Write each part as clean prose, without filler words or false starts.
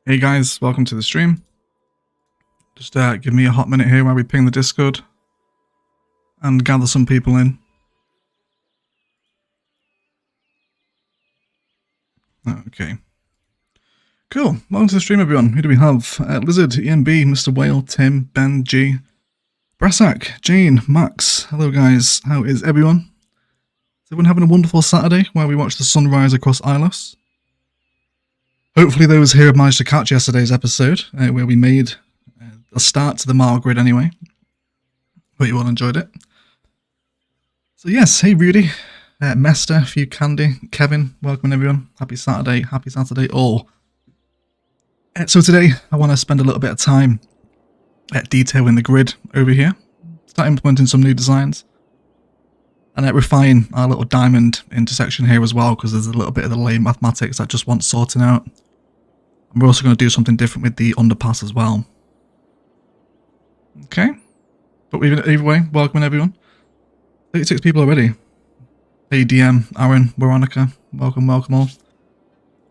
Hey guys, welcome to the stream. Just give me a hot minute here while we ping the Discord and gather some people in. Okay. Cool. Welcome to the stream, everyone. Who do we have? Lizard, EMB, Mr. Whale, Tim, Ben, G, Brassac, Jane, Max. Hello guys. How is everyone? Is everyone having a wonderful Saturday while we watch the sunrise across Ilos? Hopefully those here have managed to catch yesterday's episode, where we made a start to the Mile Grid anyway. Hope you all enjoyed it. So yes, hey Rudy, Mester, Few Candy, Kevin, welcome everyone. Happy Saturday all. So today I want to spend a little bit of time detailing the grid over here, start implementing some new designs, and refine our little diamond intersection here as well, because there's a little bit of the lame mathematics that just wants sorting out. And we're also going to do something different with the underpass as well. Okay, but either way, welcome everyone. 36 people already. Hey DM, Aaron, Veronica, welcome all.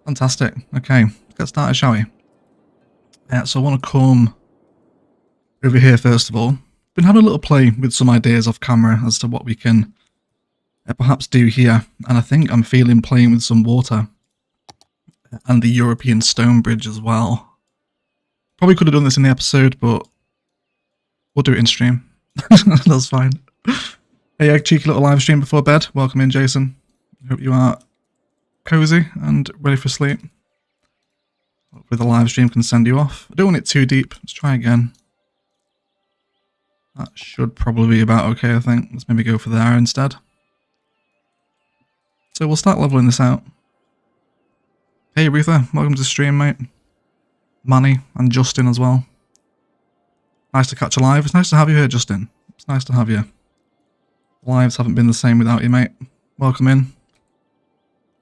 Fantastic. Okay, let's get started, shall we? So I want to come over here first of all. Been having a little play with some ideas off camera as to what we can perhaps do here, and I think I'm feeling playing with some water and the European stone bridge as well. Probably could have done this in the episode, but we'll do it in stream. That's fine. Hey, cheeky little live stream before bed. Welcome in, Jason. Hope you are cozy and ready for sleep. Hopefully the live stream can send you off. I don't want it too deep. Let's try again. That should probably be about okay, I think. Let's maybe go for there instead. So we'll start leveling this out. Hey Aretha, welcome to the stream, mate. Manny and Justin as well. Nice to catch you live. It's nice to have you here, Justin. It's nice to have you. Lives haven't been the same without you, mate. Welcome in.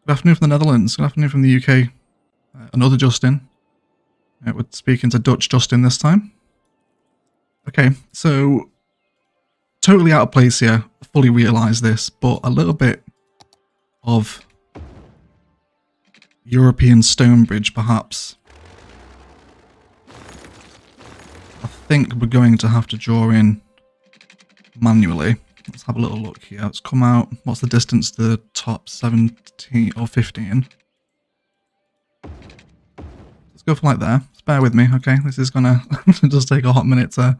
Good afternoon from the Netherlands. Good afternoon from the UK. Another Justin. We're speaking to Dutch Justin this time. Okay, so totally out of place here. Fully realise this, but a little bit of European stone bridge, perhaps. I think we're going to have to draw in manually. Let's have a little look here. Let's come out. What's the distance to the top? 17 or 15? Let's go for like there. Just bear with me, okay? This is gonna just take a hot minute to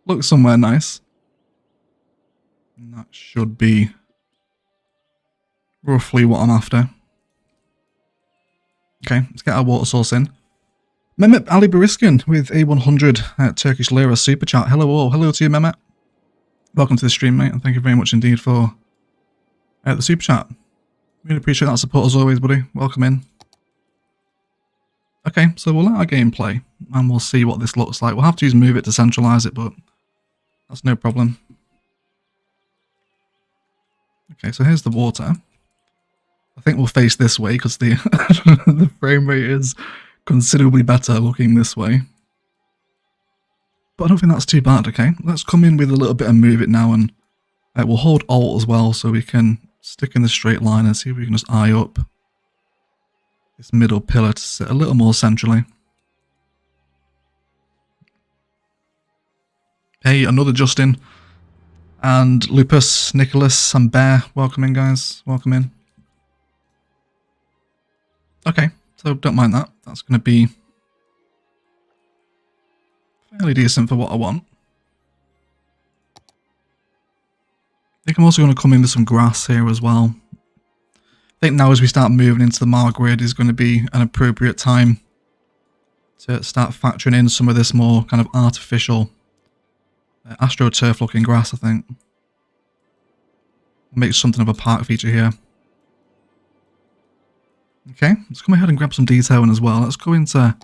look somewhere nice. And that should be roughly what I'm after. Okay, let's get our water source in. Mehmet Ali Bariskin with a 100 Turkish Lira super chat. Hello all. Hello to you, Mehmet. Welcome to the stream, mate, and thank you very much indeed for the super chat. Really appreciate that support as always, buddy. Welcome in. Okay, so we'll let our game play, and we'll see what this looks like. We'll have to use Move It to centralise it, but that's no problem. Okay, so here's the water. I think we'll face this way because the the frame rate is considerably better looking this way. But I don't think that's too bad, okay? Let's come in with a little bit of Move It now, and we'll hold Alt as well so we can stick in the straight line and see if we can just eye up this middle pillar to sit a little more centrally. Hey, another Justin. And Lupus, Nicholas, and Bear. Welcome in, guys. Welcome in. Okay, so don't mind that. That's going to be fairly decent for what I want. I think I'm also going to come in with some grass here as well. I think now as we start moving into the Mile Grid is going to be an appropriate time to start factoring in some of this more kind of artificial AstroTurf looking grass, I think. Make something of a park feature here. Okay, let's come ahead and grab some detailing as well. Let's go into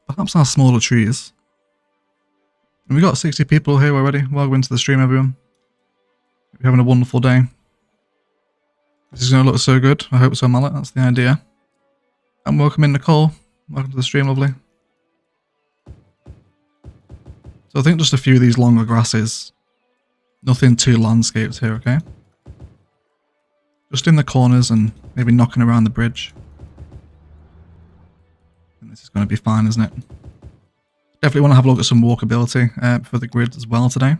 perhaps our smaller trees. And we've got 60 people here already. Welcome into the stream, everyone. We're having a wonderful day. This is going to look so good. I hope so, Mallet. That's the idea. And welcome in, Nicole. Welcome to the stream, lovely. So I think just a few of these longer grasses. Nothing too landscaped here, okay? Just in the corners and maybe knocking around the bridge. In this is going to be fine, isn't it? Definitely want to have a look at some walkability for the grid as well today.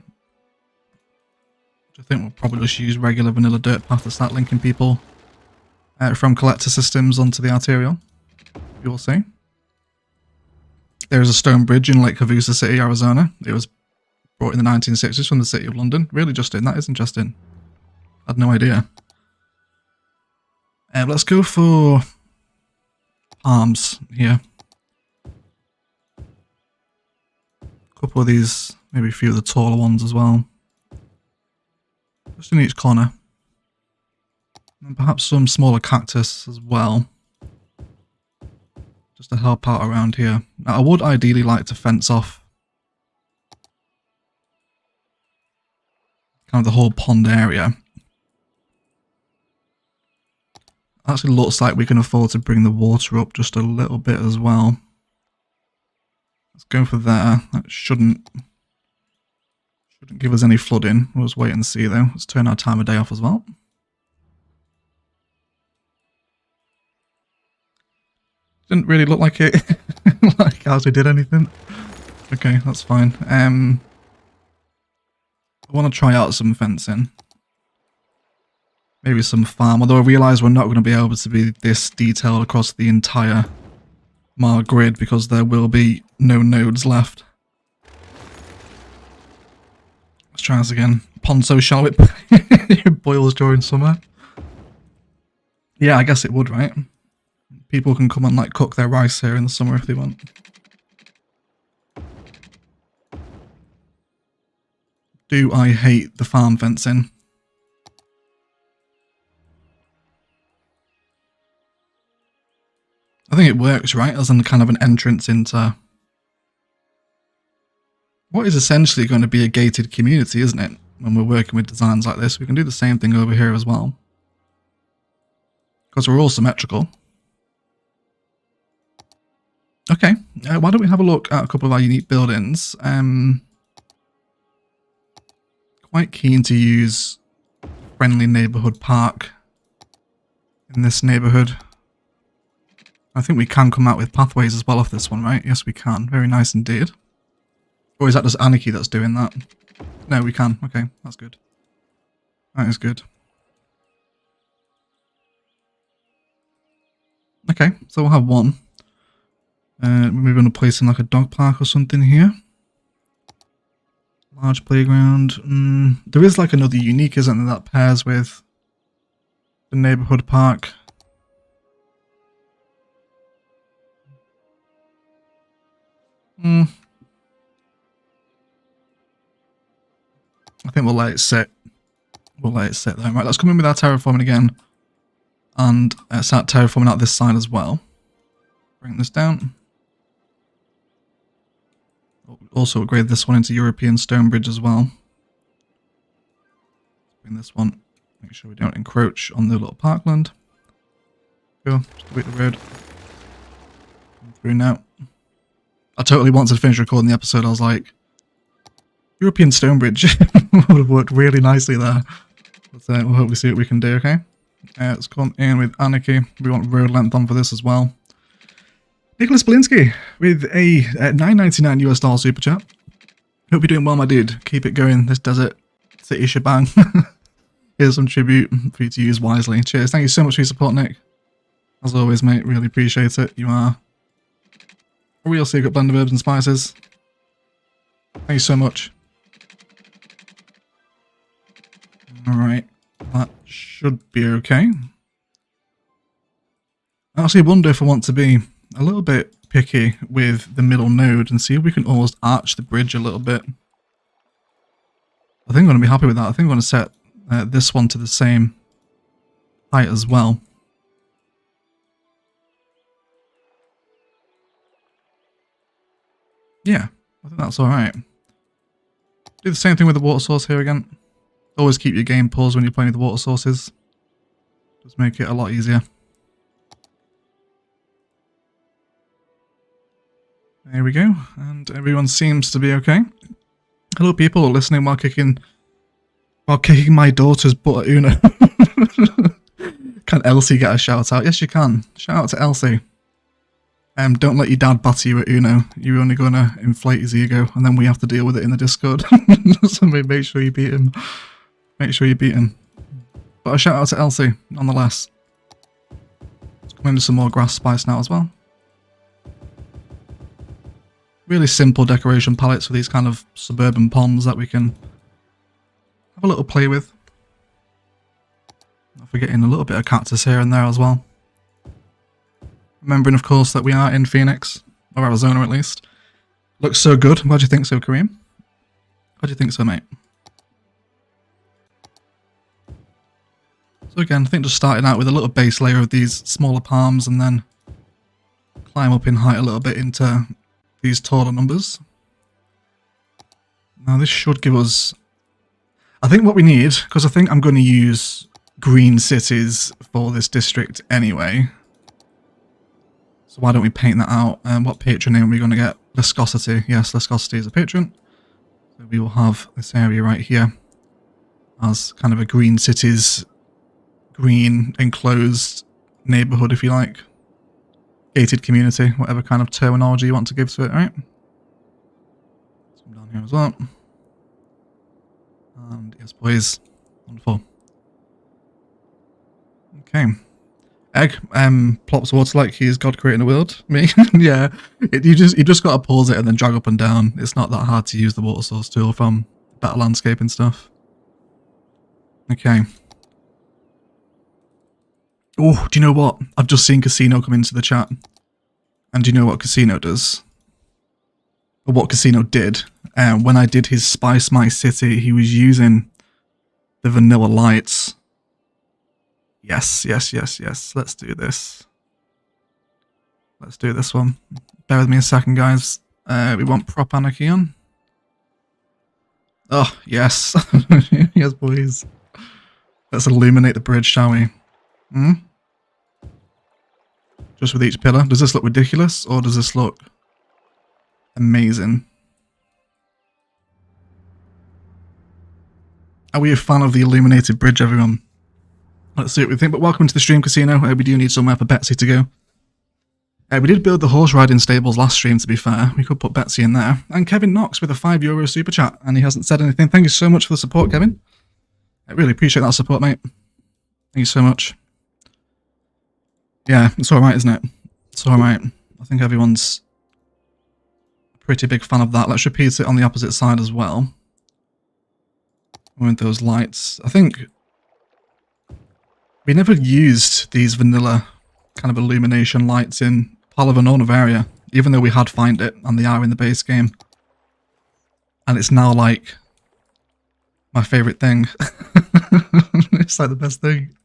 I think we'll probably just use regular vanilla dirt path to start linking people from collector systems onto the arterial. You will see. There is a stone bridge in Lake Havusa City, Arizona. It was brought in the 1960s from the City of London. Really, Justin? That is interesting. I had no idea. Let's go for arms here. A couple of these, maybe a few of the taller ones as well. Just in each corner. And perhaps some smaller cactus as well. Just to help out around here. Now, I would ideally like to fence off kind of the whole pond area. Actually looks like we can afford to bring the water up just a little bit as well. Let's go for there. That shouldn't give us any flooding. We'll just wait and see though. Let's turn our time of day off as well. Didn't really look like it like ours did anything. Okay, that's fine. I want to try out some fencing. Maybe some farm, although I realise we're not going to be able to be this detailed across the entire mile grid because there will be no nodes left. Let's try this again. Ponzo Charlotte boils during summer. Yeah, I guess it would, right? People can come and like cook their rice here in the summer if they want. Do I hate the farm fencing? I think it works, right? As in kind of an entrance into what is essentially going to be a gated community, isn't it? When we're working with designs like this, we can do the same thing over here as well. Because we're all symmetrical. Okay, why don't we have a look at a couple of our unique buildings? Quite keen to use Friendly Neighborhood Park in this neighborhood. I think we can come out with pathways as well off this one, right? Yes, we can. Very nice indeed. Or is that just Anarchy that's doing that? No, we can. Okay, that's good. That is good. Okay, so we'll have one. Maybe going to place in like a dog park or something here. Large playground. There is like another unique, isn't there, that pairs with the neighborhood park. I think we'll let it sit. We'll let it sit there. Right, let's come in with our terraforming again. And start terraforming out this side as well. Bring this down. Also upgrade this one into European Stonebridge as well. Bring this one. Make sure we don't encroach on the little parkland. Cool. Just wait the road. Come through now. I totally wanted to finish recording the episode. I was like, European Stonebridge would have worked really nicely there. But we'll hopefully see what we can do, okay? Let's come in with Anarchy. We want road length on for this as well. Nicholas Belinsky with a $9.99 US super chat. Hope you're doing well, my dude. Keep it going, this desert city shebang. Here's some tribute for you to use wisely. Cheers. Thank you so much for your support, Nick. As always, mate, really appreciate it. You are a real secret blend of herbs and spices. Thank you so much. Alright, that should be okay. I actually wonder if I want to be a little bit picky with the middle node and see if we can almost arch the bridge a little bit. I think I'm going to be happy with that. I think I'm going to set this one to the same height as well. Yeah, I think that's alright. Do the same thing with the water source here again. Always keep your game paused when you're playing with the water sources. Just make it a lot easier. There we go, and everyone seems to be okay. Hello people listening while kicking my daughter's butt at Una. Can Elsie get a shout out? Yes you can. Shout out to Elsie. Don't let your dad batter you at Uno. You're only going to inflate his ego, and then we have to deal with it in the Discord. So make sure you beat him. Make sure you beat him. But a shout out to Elsie, nonetheless. Let's come into some more grass spice now as well. Really simple decoration palettes for these kind of suburban ponds that we can have a little play with. Not forgetting a little bit of cactus here and there as well. Remembering, of course, that we are in Phoenix, or Arizona at least. Looks so good. I'm glad you think so, Kareem. Glad you think so, mate. So again, I think just starting out with a little base layer of these smaller palms and then climb up in height a little bit into these taller numbers. Now this should give us... I think what we need, because I think I'm going to use green cities for this district anyway. So why don't we paint that out? What patron name are we going to get? Viscosity. Yes, Viscosity is a patron. So we will have this area right here as kind of a green cities, green enclosed neighborhood, if you like. Gated community, whatever kind of terminology you want to give to it, right? Let's come down here as well. And yes, boys. Wonderful. Okay. Egg plops water like he is God creating the world. Me? Yeah. You just gotta pause it and then drag up and down. It's not that hard to use the water source tool from better landscaping stuff. Okay. Oh, do you know what? I've just seen Casino come into the chat. And do you know what Casino does? Or what Casino did? When I did his Spice My City, he was using the vanilla lights. Yes, yes, yes, yes. Let's do this. Let's do this one. Bear with me a second, guys. We want prop anarchy on. Oh, yes. Yes, boys. Let's illuminate the bridge, shall we? Hmm? Just with each pillar. Does this look ridiculous, or does this look amazing? Are we a fan of the illuminated bridge, everyone? Let's see what we think, but welcome to the stream, Casino. We do need somewhere for Betsy to go. We did build the horse riding stables last stream, to be fair. We could put Betsy in there. And Kevin Knox with a €5 super chat, and he hasn't said anything. Thank you so much for the support, Kevin. I really appreciate that support, mate. Thank you so much. Yeah, it's alright, isn't it? It's alright. I think everyone's a pretty big fan of that. Let's repeat it on the opposite side as well. With those lights. I think we never used these vanilla kind of illumination lights in Palavanona area, even though we had Find It, and they are in the base game. And it's now like my favourite thing. It's like the best thing.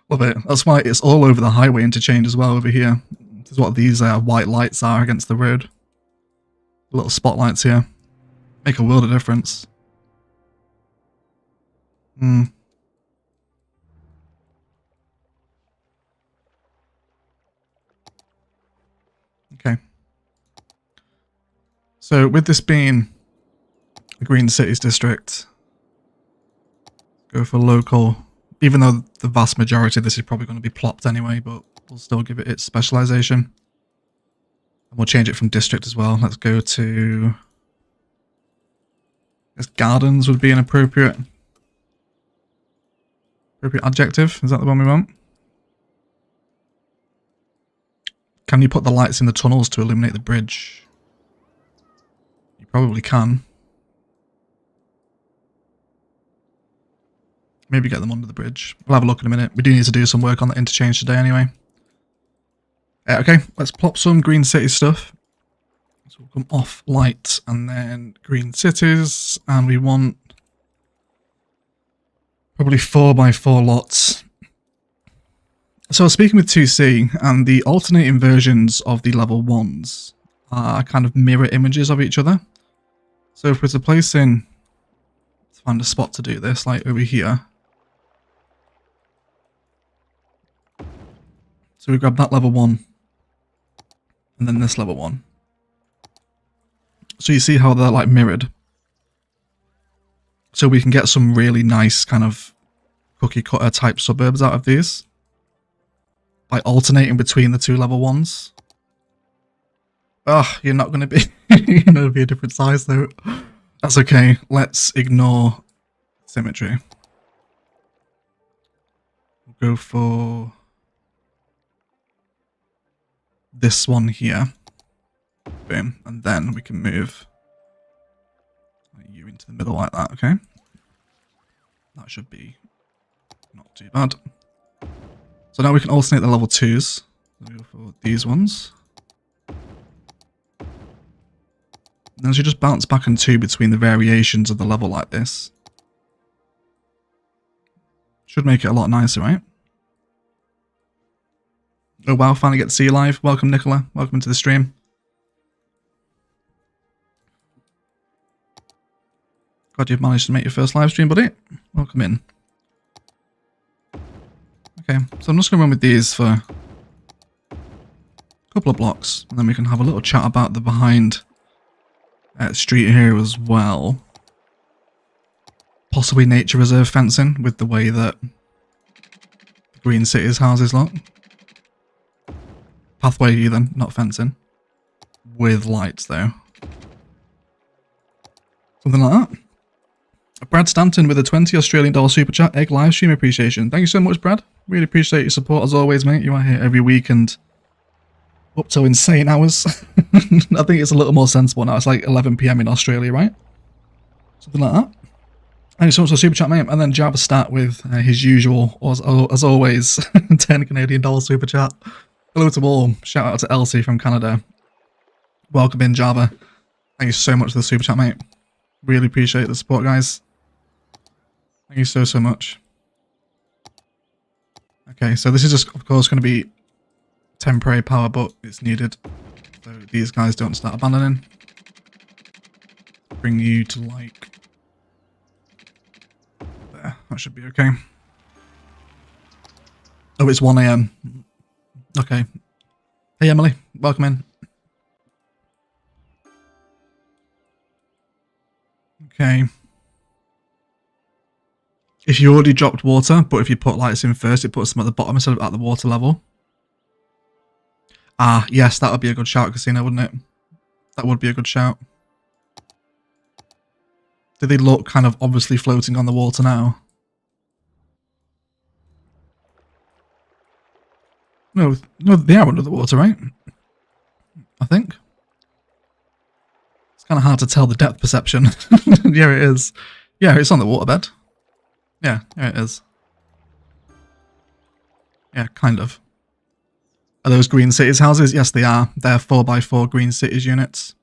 Love it. That's why it's all over the highway interchange as well over here. This is what these white lights are against the road. Little spotlights here. Make a world of difference. Hmm. Okay. So with this being the Green Cities district, go for local, even though the vast majority of this is probably going to be plopped anyway, but we'll still give it its specialization. And we'll change it from district as well. Let's go to, I guess gardens would be an appropriate adjective. Is that the one we want? Can you put the lights in the tunnels to illuminate the bridge? You probably can. Maybe get them under the bridge. We'll have a look in a minute. We do need to do some work on the interchange today anyway. Okay, let's plop some Green City stuff. So we'll come off light and then Green Cities. And we want probably 4x4 lots. So I was speaking with 2C, and the alternating versions of the level 1s are kind of mirror images of each other. So if we're to place in, let's find a spot to do this, like over here. So we grab that level 1, and then this level 1. So you see how they're like mirrored. So we can get some really nice kind of cookie cutter type suburbs out of these by alternating between the two level 1s. Oh, you're not going to be, you're going to be a different size though. That's okay. Let's ignore symmetry. We'll go for this one here. Boom. And then we can move you into the middle like that, okay? That should be not too bad. So now we can alternate the level 2s. We'll go for these ones. And as you just bounce back and two between the variations of the level like this. Should make it a lot nicer, right? Oh wow, finally get to see you live. Welcome, Nicola. Welcome to the stream. Glad you've managed to make your first live stream, buddy. Welcome in. Okay, so I'm just going to run with these for a couple of blocks, and then we can have a little chat about the behind street here as well. Possibly nature reserve fencing with the way that the Green City's houses look. Pathway even, not fencing. With lights though. Something like that. Brad Stanton with a $20 Australian super chat, egg live stream appreciation. Thank you so much, Brad. Really appreciate your support as always, mate. You are here every week and up to insane hours. I think it's a little more sensible now. It's like 11 PM in Australia, right? Something like that. Thank you so much for the super chat, mate. And then Java start with his usual, as always, $10 Canadian super chat. Hello to all. Shout out to Elsie from Canada. Welcome in, Java. Thank you so much for the super chat, mate. Really appreciate the support, guys. Thank you so, so much. Okay, so this is just, of course, going to be temporary power, but it's needed. So these guys don't start abandoning. Bring you to, like, there. That should be okay. Oh, it's 1 AM. Okay. Hey, Emily. Welcome in. Okay. If you already dropped water, but if you put lights in first, it puts them at the bottom instead of at the water level. Ah, yes, that would be a good shout, Casino, wouldn't it? That would be a good shout. Do they look kind of obviously floating on the water now? No, they are under the water, right? I think. It's kind of hard to tell the depth perception. Yeah, it is. Yeah, it's on the waterbed. Yeah, it is. Yeah, kind of. Are those Green Cities houses? Yes, they are. They're 4x4 Green Cities units.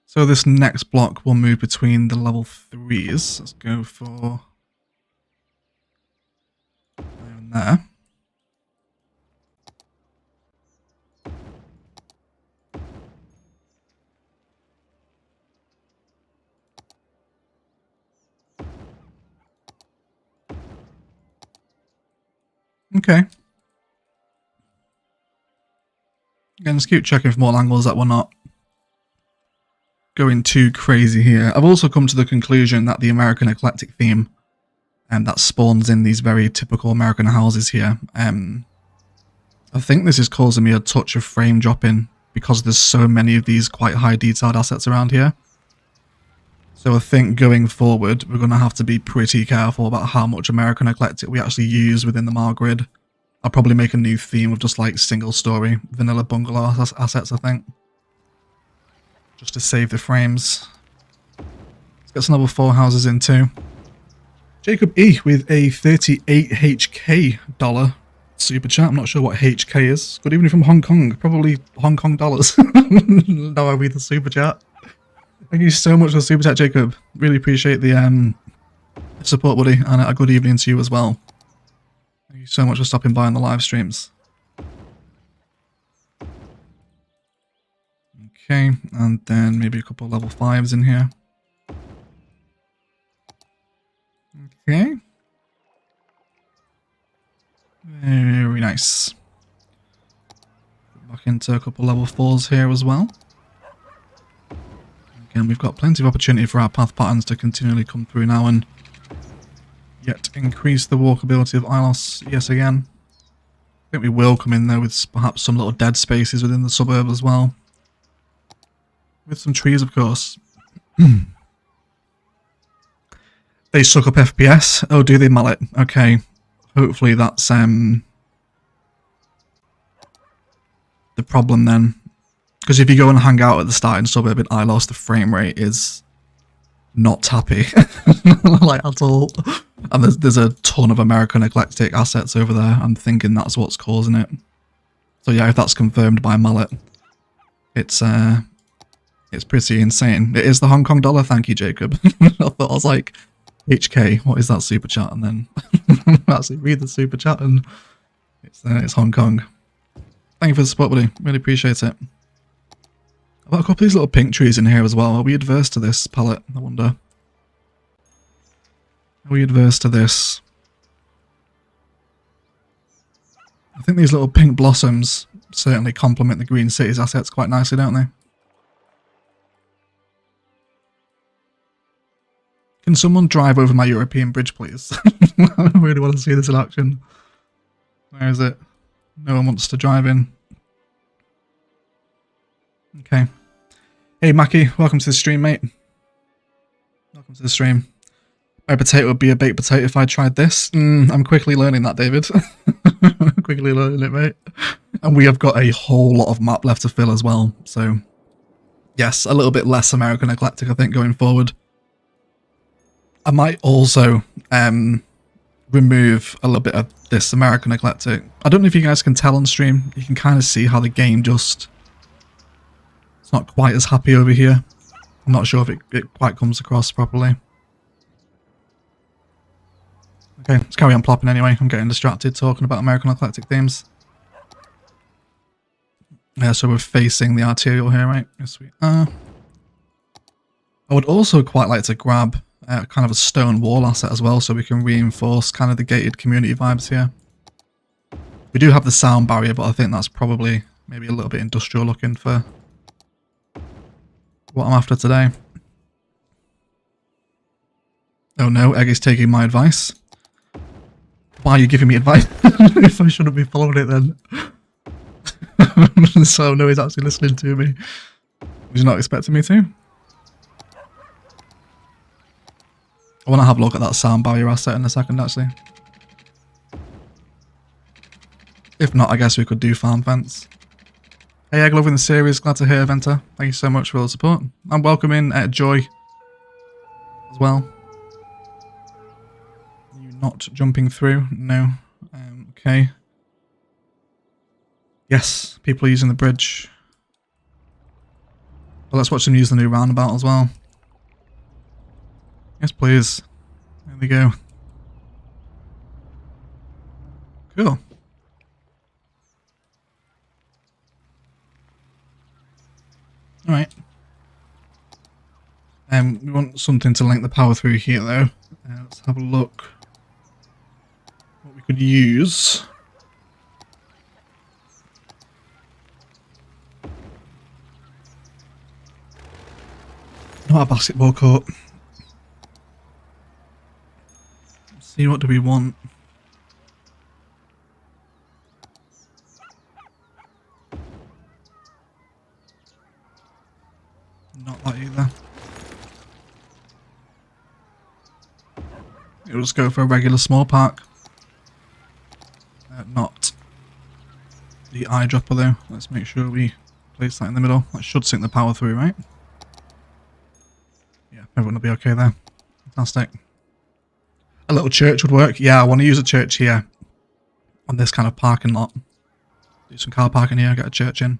So this next block will move between the level 3s. Let's go for there. Okay. Again, just keep checking for more angles that we're not going too crazy here. I've also come to the conclusion that the American eclectic theme that spawns in these very typical American houses here. I think this is causing me a touch of frame dropping because there's so many of these quite high detailed assets around here. So I think going forward, we're going to have to be pretty careful about how much American eclectic we actually use within the Mar grid. I'll probably make a new theme of just like single story vanilla bungalow assets, I think. Just to save the frames. Let's get some level 4 houses in too. Jacob E with a 38 HK dollar super chat. I'm not sure what HK is. Good evening from Hong Kong. Probably Hong Kong dollars. Now I read the super chat. Thank you so much for the super chat, Jacob. Really appreciate the support, buddy, and a good evening to you as well. Thank you so much for stopping by on the live streams. Okay, and then maybe a couple of level 5s in here. Okay. Very nice. Back into a couple of level 4s here as well. Again, we've got plenty of opportunity for our path patterns to continually come through now and yet increase the walkability of Ilos, yes again. I think we will come in there with perhaps some little dead spaces within the suburb as well. With some trees, of course. They suck up FPS. Oh, do they, Mallet? Okay. Hopefully that's the problem then. Because if you go and hang out at the starting suburb in Ilos, the frame rate is not happy. Like at all. And there's a ton of American eclectic assets over there. I'm thinking that's what's causing it. So yeah, if that's confirmed by Mallet, it's pretty insane. It is the Hong Kong dollar, thank you, Jacob. I thought, I was like, HK, what is that super chat? And then actually read the super chat and it's Hong Kong. Thank you for the support, buddy. Really appreciate it. I've got a couple of these little pink trees in here as well. Are we adverse to this palette? I wonder. Are we adverse to this? I think these little pink blossoms certainly complement the green cities assets quite nicely, don't they? Can someone drive over my European bridge, please? I really want to see this in action. Where is it? No one wants to drive in. Okay. Hey, Mackie. Welcome to the stream, mate. Welcome to the stream. My potato would be a baked potato if I tried this. I'm quickly learning that, David. Quickly learning it, mate. And we have got a whole lot of map left to fill as well. So, yes, a little bit less American eclectic, I think, going forward. I might also remove a little bit of this American eclectic. I don't know if you guys can tell on stream. You can kind of see how the game just... It's not quite as happy over here. I'm not sure if it quite comes across properly. Okay, let's carry on plopping anyway. I'm getting distracted talking about American eclectic themes. Yeah, so we're facing the arterial here, right? Yes, we are. I would also quite like to grab kind of a stone wall asset as well, so we can reinforce kind of the gated community vibes here. We do have the sound barrier, but I think that's probably maybe a little bit industrial looking for what I'm after today. Oh no, Egg is taking my advice. Why are you giving me advice if I shouldn't be following it then? So no, he's actually listening to me. Was he not expecting me to? I want to have a look at that sound barrier asset in a second, actually. If not, I guess we could do farm fence. Hey, Egg, loving the series. Glad to hear, Venter. Thank you so much for all the support. And welcome in Joy as well. You not jumping through? No. Okay. Yes, people are using the bridge. Well, let's watch them use the new roundabout as well. Yes, please. There we go. Cool. Alright. We want something to link the power through here, though. Let's have a look what we could use. Not a basketball court. Let's see, what do we want? Not that either. We'll just go for a regular small park. Not the eyedropper though. Let's make sure we place that in the middle. That should sink the power through, right? Yeah, everyone will be okay there. Fantastic. A little church would work. Yeah, I want to use a church here. On this kind of parking lot. Do some car parking here, get a church in.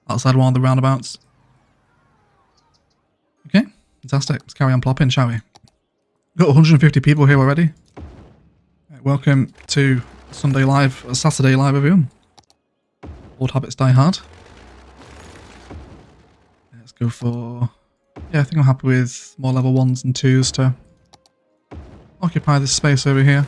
Outside one of the roundabouts. Okay, fantastic. Let's carry on plopping, shall we? Got 150 people here already. Welcome to Saturday Live, everyone. Old habits die hard. Let's go for... Yeah, I think I'm happy with more level 1s and 2s to occupy this space over here.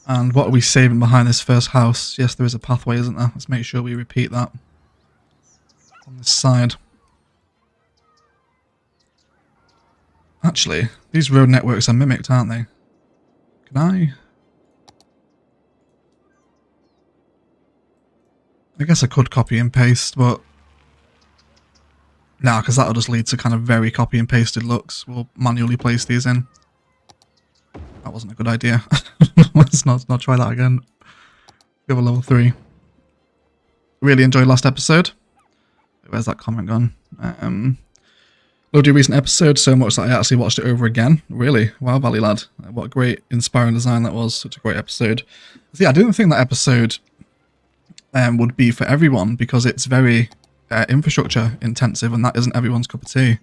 And what are we saving behind this first house? Yes, there is a pathway, isn't there? Let's make sure we repeat that on this side. Actually, these road networks are mimicked, aren't they? Can I? I guess I could copy and paste, but nah, because that'll just lead to kind of very copy and pasted looks. We'll manually place these in. That wasn't a good idea. Let's not try that again. Go for level 3. Really enjoyed last episode. Where's that comment gone? Loved your recent episode so much that I actually watched it over again. Really? Wow, Valley Lad. What a great, inspiring design that was. Such a great episode. See, I didn't think that episode would be for everyone because it's very infrastructure intensive and that isn't everyone's cup of tea.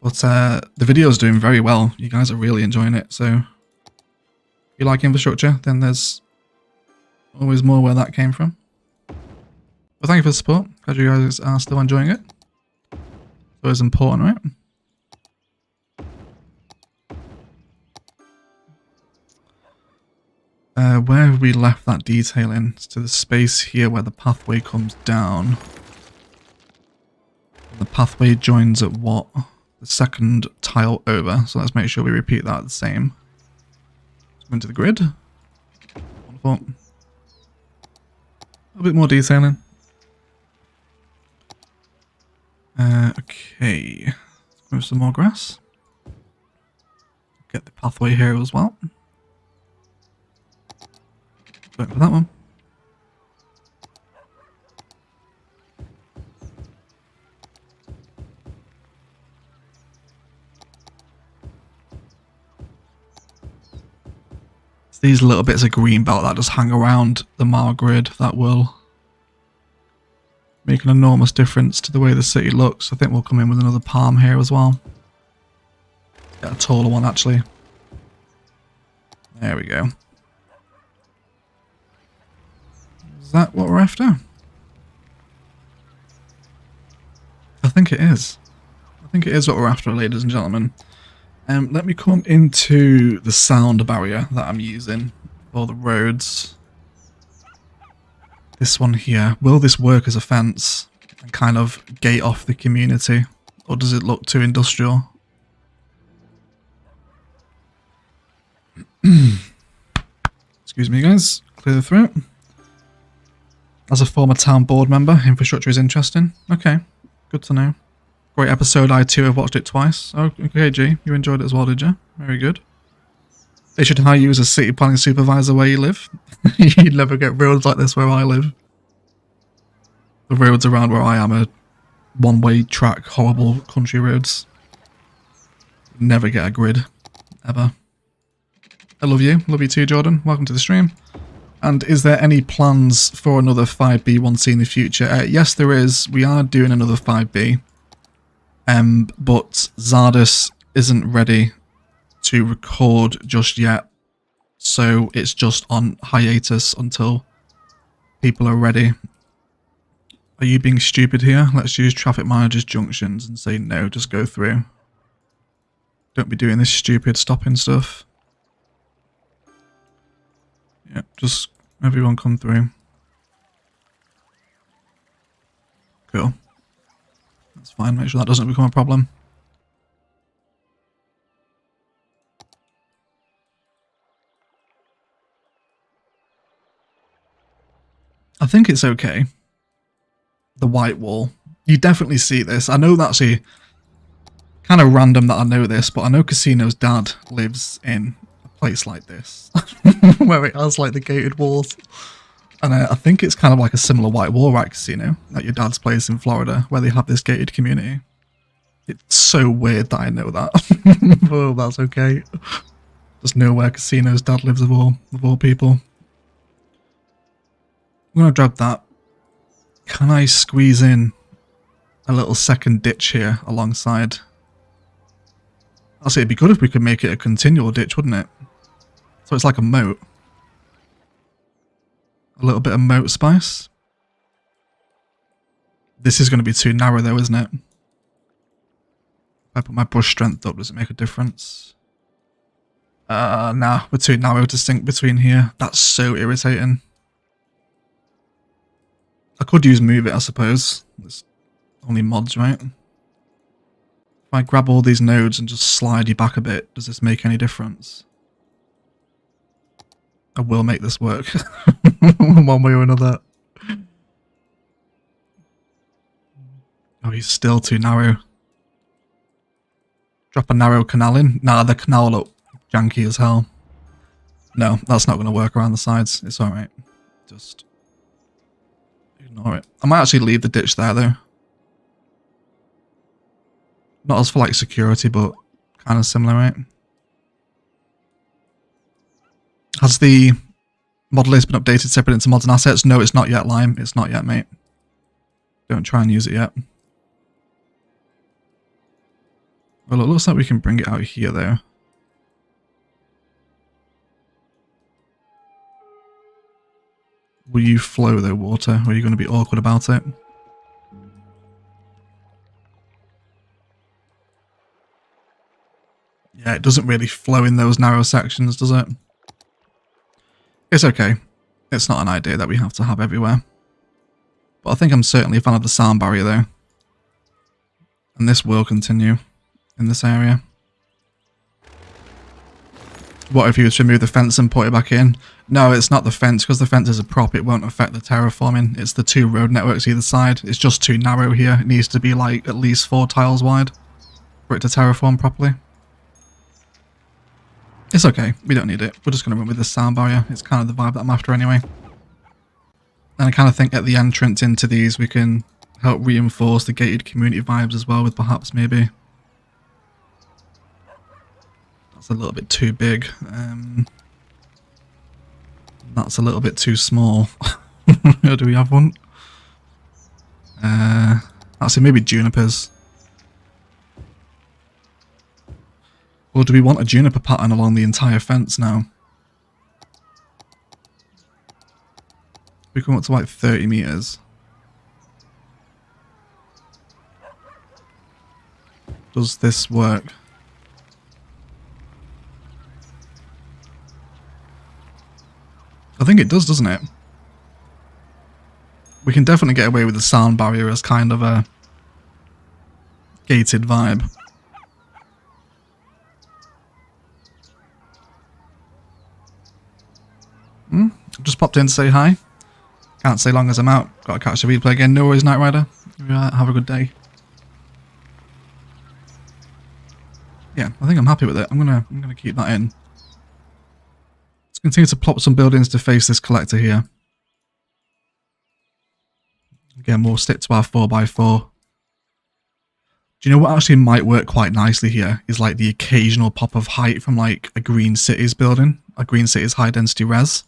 But the video is doing very well. You guys are really enjoying it. So if you like infrastructure, then there's always more where that came from. But thank you for the support. Glad you guys are still enjoying it. It's always important, right? Where have we left that detailing? It's to the space here where the pathway comes down. The pathway joins at what? The second tile over. So let's make sure we repeat that the same. Let's go into the grid. Wonderful. A little bit more detailing. Okay. Let's move some more grass. Get the pathway here as well. Go for that one. It's these little bits of green belt that just hang around the mile grid that will make an enormous difference to the way the city looks. I think we'll come in with another palm here as well. Get a taller one actually. There we go. Is that what we're after? I think it is. I think it is what we're after, ladies and gentlemen. Let me come into the sound barrier that I'm using for the roads. This one here. Will this work as a fence and kind of gate off the community? Or does it look too industrial? Excuse me guys. Clear the throat. As a former town board member, infrastructure is interesting. Okay. Good to know. Great episode. I too have watched it twice. Oh, okay, G. You enjoyed it as well, did you? Very good. They should hire you as a city planning supervisor where you live. You'd never get roads like this where I live. The roads around where I am are one-way track, horrible country roads. Never get a grid. Ever. I love you. Love you too, Jordan. Welcome to the stream. And is there any plans for another 5B1C in the future? Yes, there is. We are doing another 5B. But Zardus isn't ready to record just yet, so it's just on hiatus until people are ready. Are you being stupid here? Let's use traffic managers junctions and say no, just go through. Don't be doing this stupid stopping stuff. Yeah, just everyone come through. Cool. That's fine, make sure that doesn't become a problem. I think it's okay. The white wall. You definitely see this. I know that's actually kind of random that I know this, but I know Casino's dad lives in a place like this. Where it has like the gated walls. And I think it's kind of like a similar white wall, right, Casino? At your dad's place in Florida, where they have this gated community. It's so weird that I know that. Oh, that's okay. Just know where Casino's dad lives of all people. I'm going to grab that. Can I squeeze in a little second ditch here alongside? I'll say it'd be good if we could make it a continual ditch, wouldn't it? So it's like a moat. A little bit of moat spice. This is going to be too narrow though, isn't it? If I put my brush strength up, does it make a difference? Nah, we're too narrow to sink between here. That's so irritating. I could use move it, I suppose. There's only mods, right? If I grab all these nodes and just slide you back a bit, does this make any difference? I will make this work. One way or another. Oh, he's still too narrow. Drop a narrow canal in. Nah, the canal look janky as hell. No, that's not going to work around the sides. It's alright. Just ignore it. I might actually leave the ditch there though. Not as for like security, but kind of similar, right? Has the model list been updated separate into mods and assets? No, it's not yet, Lime. It's not yet, mate. Don't try and use it yet. Well, it looks like we can bring it out here though. Will you flow though, water? Or are you going to be awkward about it? Yeah, it doesn't really flow in those narrow sections, does it? It's okay. It's not an idea that we have to have everywhere. But I think I'm certainly a fan of the sound barrier though. And this will continue in this area. What if you were to remove the fence and put it back in? No, it's not the fence, because the fence is a prop. It won't affect the terraforming. It's the two road networks either side. It's just too narrow here. It needs to be like at least 4 tiles wide for it to terraform properly. It's okay. We don't need it. We're just going to run with this sound barrier. It's kind of the vibe that I'm after anyway. And I kind of think at the entrance into these we can help reinforce the gated community vibes as well with perhaps maybe... That's a little bit too big. That's a little bit too small. Do we have one? Actually, maybe junipers. Or do we want a juniper pattern along the entire fence now? We come up to like 30 meters. Does this work? I think it does, doesn't it? We can definitely get away with the sound barrier as kind of a gated vibe. Just popped in to say hi. Can't stay long as I'm out. Got to catch the replay again. No worries, Night Rider. Have a good day. Yeah, I think I'm happy with it. I'm gonna keep that in. Let's continue to plop some buildings to face this collector here. Again, we'll stick to our 4x4. Do you know what actually might work quite nicely here? Is like the occasional pop of height from like a Green Cities building, a Green Cities high density res.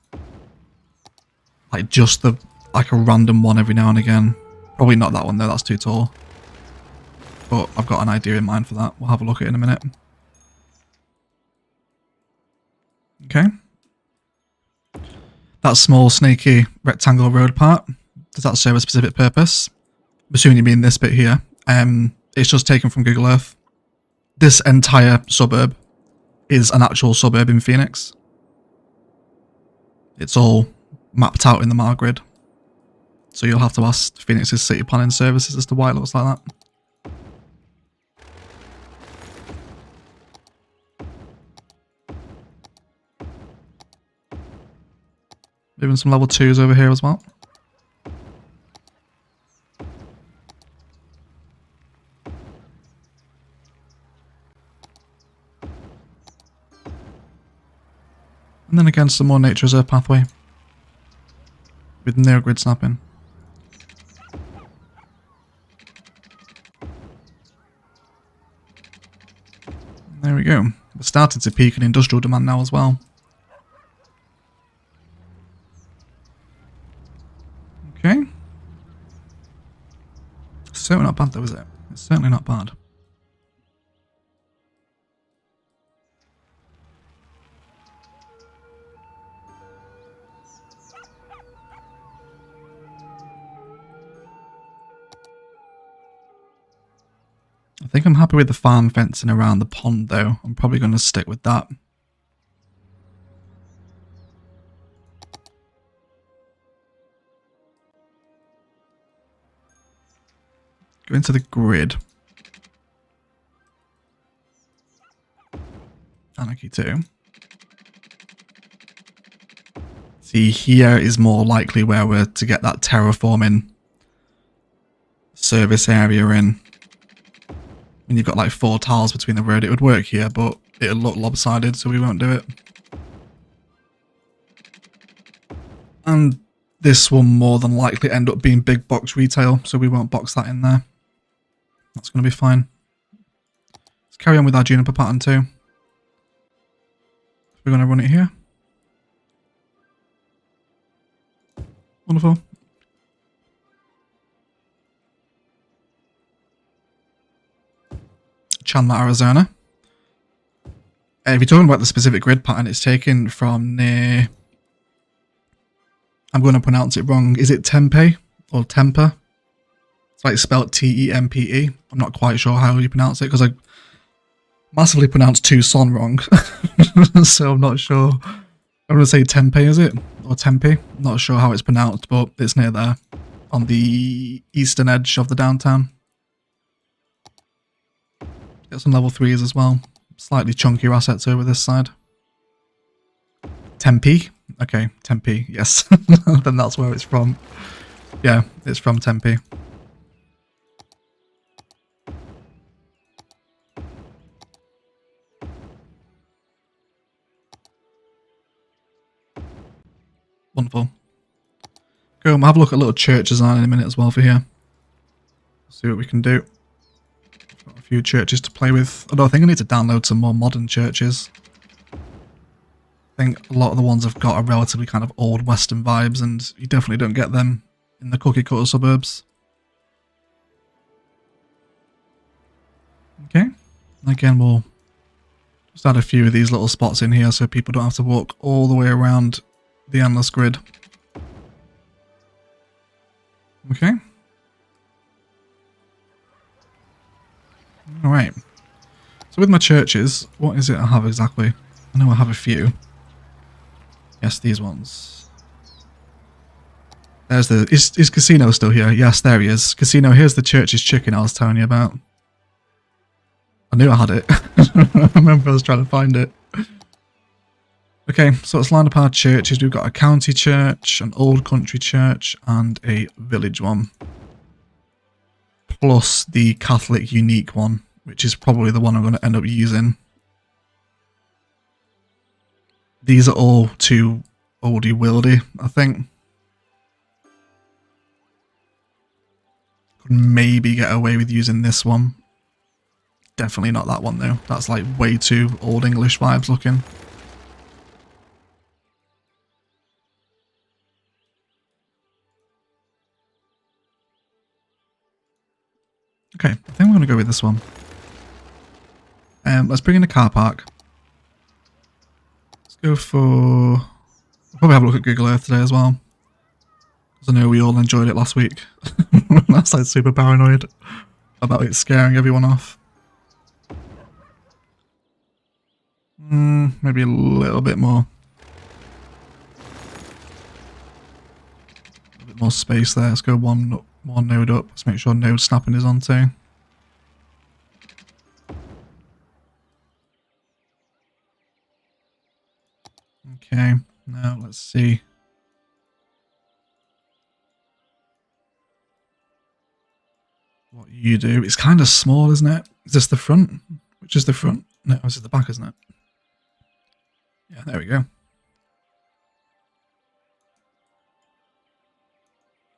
Like just like a random one every now and again. Probably not that one though, that's too tall. But I've got an idea in mind for that. We'll have a look at it in a minute. Okay. That small snaky rectangle road part, does that serve a specific purpose? I'm assuming you mean this bit here. It's just taken from Google Earth. This entire suburb is an actual suburb in Phoenix. It's all mapped out in the Mar grid. So you'll have to ask Phoenix's city planning services as to why it looks like that. Even some level 2s over here as well. And then again, some more nature reserve pathway with no grid snapping. There we go. We're starting to peak in industrial demand now as well. Okay. Certainly not bad though, is it? It's certainly not bad. I think I'm happy with the farm fencing around the pond though. I'm probably going to stick with that. Go into the grid. Anarchy 2. See, here is more likely where we're to get that terraforming service area in, and you've got like 4 tiles between the road, it would work here, but it'll look lopsided, so we won't do it. And this will more than likely end up being big box retail, so we won't box that in there. That's going to be fine. Let's carry on with our juniper pattern too. We're going to run it here. Wonderful. Chandler, Arizona. If you're talking about the specific grid pattern, it's taken from near... I'm going to pronounce it wrong. Is it Tempe or Tempe? It's like spelled T-E-M-P-E. I'm not quite sure how you pronounce it because I massively pronounced Tucson wrong. So I'm not sure. I'm going to say Tempe, is it? Or Tempe? I'm not sure how it's pronounced, but it's near there on the eastern edge of the downtown. Get some level 3s as well. Slightly chunkier assets over this side. Tempe? Okay, Tempe, yes. Then that's where it's from. Yeah, it's from Tempe. Wonderful. Go, we'll have a look at a little church design in a minute as well for here. See what we can do. Got a few churches to play with. Although I think I need to download some more modern churches. I think a lot of the ones I've got are relatively kind of old Western vibes, and you definitely don't get them in the cookie cutter suburbs. Okay, again we'll just add a few of these little spots in here so people don't have to walk all the way around the endless grid. Okay. Alright. So with my churches, what is it I have exactly? I know I have a few. Yes, these ones. There's the... Is Casino still here? Yes, there he is. Casino, here's the church's chicken I was telling you about. I knew I had it. I remember I was trying to find it. Okay, so let's line up our churches. We've got a county church, an old country church, and a village one. Plus the Catholic unique one, which is probably the one I'm going to end up using. These are all too oldie-wildy, I think. Could maybe get away with using this one. Definitely not that one though. That's like way too old English vibes looking. Okay, I think we're going to go with this one. Let's bring in a car park. Let's go for... We'll probably have a look at Google Earth today as well. Because I know we all enjoyed it last week. I was like super paranoid about it scaring everyone off. Maybe a little bit more. A bit more space there. Let's go one node up. Let's make sure node snapping is on too. Okay, now let's see. What you do. It's kind of small, isn't it? Is this the front? Which is the front? No, this is the back, isn't it? Yeah, there we go.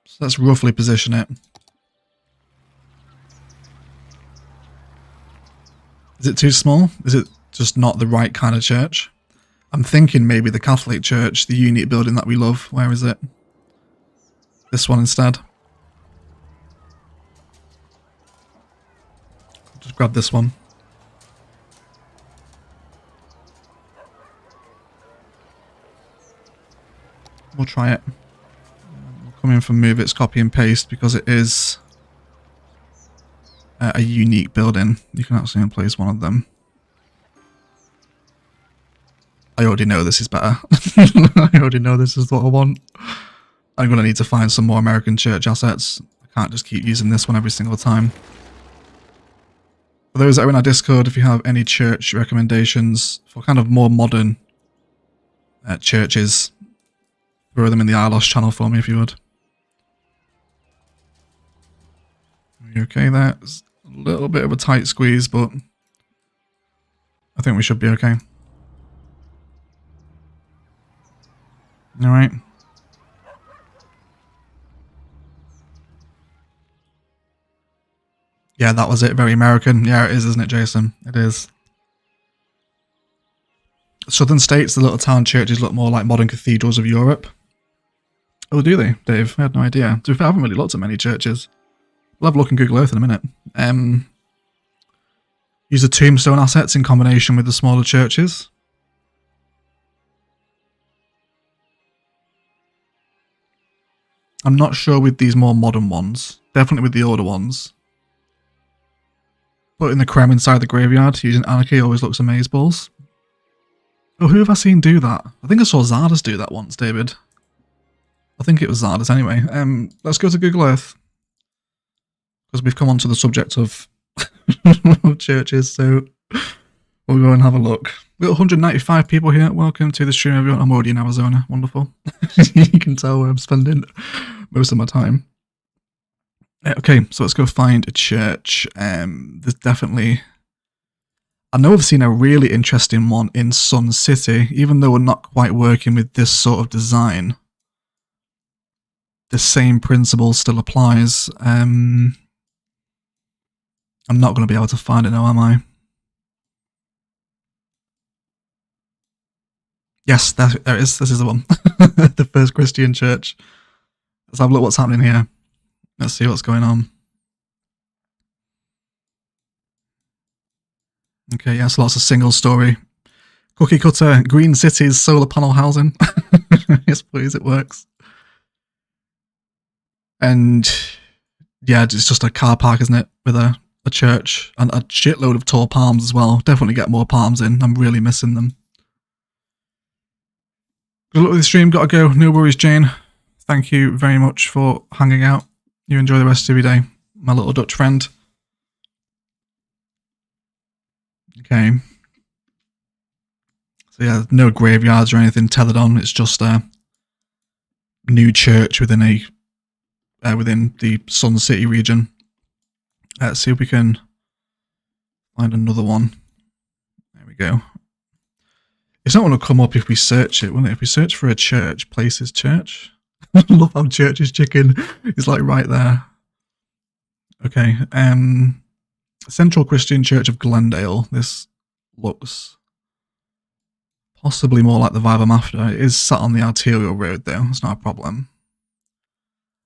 So let's roughly position it. Is it too small? Is it just not the right kind of church? I'm thinking maybe the Catholic church, the unique building that we love. Where is it? This one instead. Just grab this one. We'll try it. We'll come in from move its copy and paste because it is a unique building. You can actually place one of them. I already know this is better. I already know this is what I want. I'm going to need to find some more American church assets. I can't just keep using this one every single time. For those that are in our Discord, if you have any church recommendations for kind of more modern churches, throw them in the Ilos channel for me if you would. Are you okay there? It's a little bit of a tight squeeze, but I think we should be okay. Alright. Yeah, that was it. Very American. Yeah, it is, isn't it, Jason? It is. Southern states, the little town churches look more like modern cathedrals of Europe. Oh, do they, Dave? I had no idea. To be fair, I haven't really looked at many churches. We'll have a look in Google Earth in a minute. Use the tombstone assets in combination with the smaller churches. I'm not sure with these more modern ones. Definitely with the older ones. Putting the creme inside the graveyard using anarchy always looks amazeballs. Oh, who have I seen do that? I think I saw Zardas do that once, David. I think it was Zardas anyway. Let's go to Google Earth. Because we've come on to the subject of churches, so we'll go and have a look. We've got 195 people here. Welcome to the stream, everyone. I'm already in Arizona. Wonderful. You can tell where I'm spending most of my time. Okay, so let's go find a church. There's definitely... I know I've seen a really interesting one in Sun City, even though we're not quite working with this sort of design. The same principle still applies. I'm not going to be able to find it now, am I? Yes, there it is. This is the one. The first Christian church. Let's have a look what's happening here. Let's see what's going on. Okay, yes, lots of single story. Cookie cutter, green cities, solar panel housing. Yes, please, it works. And yeah, it's just a car park, isn't it? With a church and a shitload of tall palms as well. Definitely get more palms in. I'm really missing them. Good luck with the stream. Gotta go. No worries, Jane. Thank you very much for hanging out. You enjoy the rest of your day, my little Dutch friend. Okay. So yeah, no graveyards or anything tethered on. It's just a new church within the Sun City region. Let's see if we can find another one. There we go. It's not going to come up if we search it, will it? If we search for a church, places church. I love how Church's Chicken is like right there. Okay. Central Christian Church of Glendale. This looks possibly more like the vibe I'm after. It is sat on the arterial road though. It's not a problem.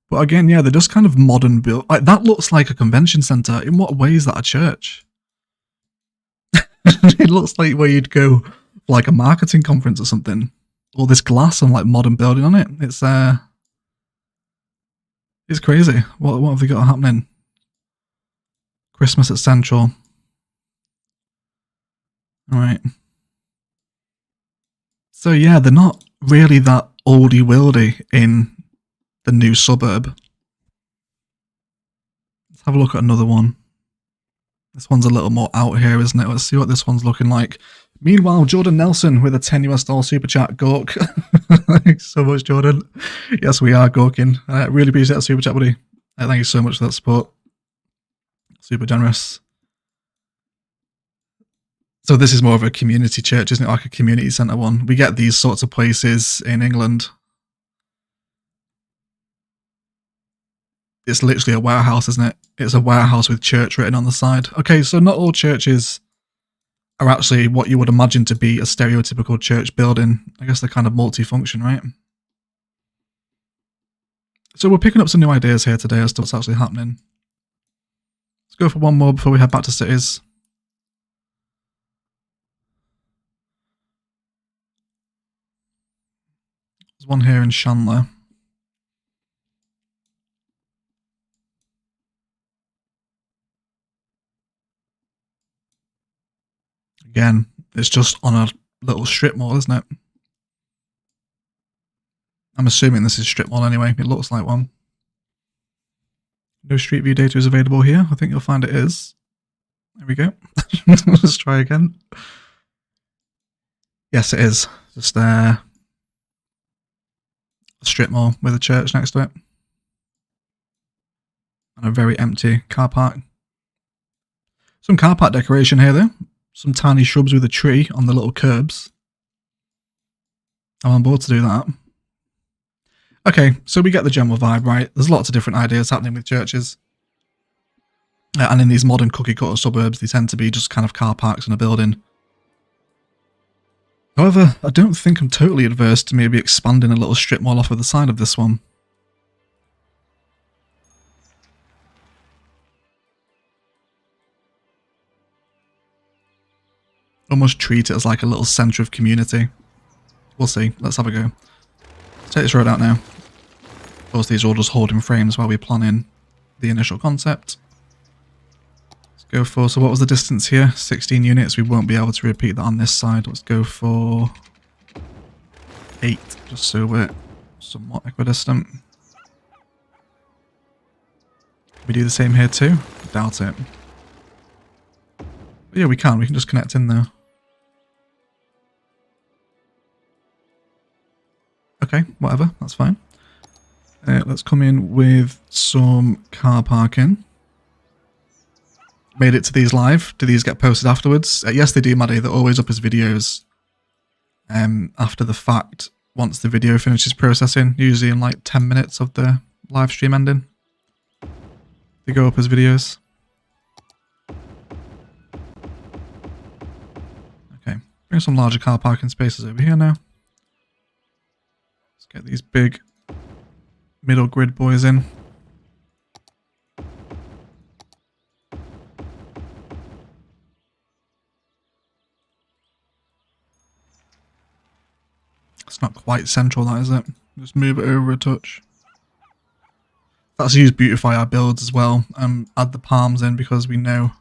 But again, yeah, they're just kind of modern built. Like that looks like a convention center. In what way is that a church? It looks like where you'd go for like a marketing conference or something. All this glass and like modern building on it. It's crazy. What have they got happening? Christmas at Central. Alright. So yeah, they're not really that oldie-wildy in the new Suburb. Let's have a look at another one. This one's a little more out here, isn't it? Let's see what this one's looking like. Meanwhile, Jordan Nelson with a $10 US super chat. Gork. Thanks so much, Jordan. Yes, we are gorking. Really appreciate that super chat, buddy. Thank you so much for that support. Super generous. So this is more of a community church, isn't it? Like a community centre one. We get these sorts of places in England. It's literally a warehouse, isn't it? It's a warehouse with church written on the side. Okay, so not all churches are actually what you would imagine to be a stereotypical church building. I guess they're kind of multi-function, right? So we're picking up some new ideas here today as to what's actually happening. Let's go for one more before we head back to cities. There's one here in Chandler. Again, it's just on a little strip mall, isn't it? I'm assuming this is strip mall anyway. It looks like one. No street view data is available here. I think you'll find it is. There we go. Let's try again. Yes, it is. Just a strip mall with a church next to it. And a very empty car park. Some car park decoration here though. Some tiny shrubs with a tree on the little curbs. I'm on board to do that. Okay, so we get the general vibe, right? There's lots of different ideas happening with churches. And in these modern cookie cutter suburbs, they tend to be just kind of car parks in a building. However, I don't think I'm totally adverse to maybe expanding a little strip mall off of the side of this one. Almost treat it as like a little centre of community. We'll see. Let's have a go. Let's take this road out now. Of course, these are all just holding frames while we plan in the initial concept. Let's go for, so what was the distance here? 16 units. We won't be able to repeat that on this side. Let's go for 8, just so we're somewhat equidistant. Can we do the same here too? I doubt it. But yeah, we can. We can just connect in there. Okay, whatever, that's fine. Let's come in with some car parking. Made it to these live. Do these get posted afterwards? Yes, they do, Maddie. They're always up as videos after the fact, once the video finishes processing, usually in like 10 minutes of the live stream ending. They go up as videos. Okay, bring some larger car parking spaces over here now. Get these big middle grid boys in. It's not quite central, that is it? Just move it over a touch. Let's use beautify our builds as well and add the palms in because we know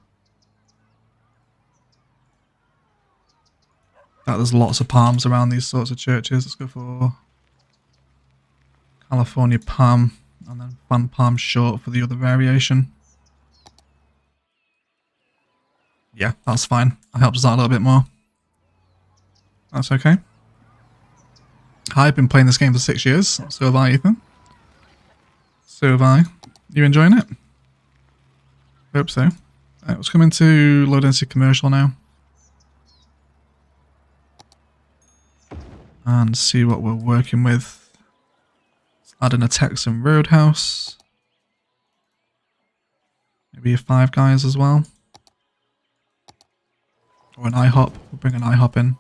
that there's lots of palms around these sorts of churches. Let's go for California palm, and then fan palm short for the other variation. Yeah, that's fine. That helps us out a little bit more. That's okay. I've been playing this game for 6 years. So have I, Ethan. So have I. You enjoying it? Hope so. Let's come into low density commercial now. And see what we're working with. Adding a Texan Roadhouse. Maybe a Five Guys as well. Or an IHOP. We'll bring an IHOP in.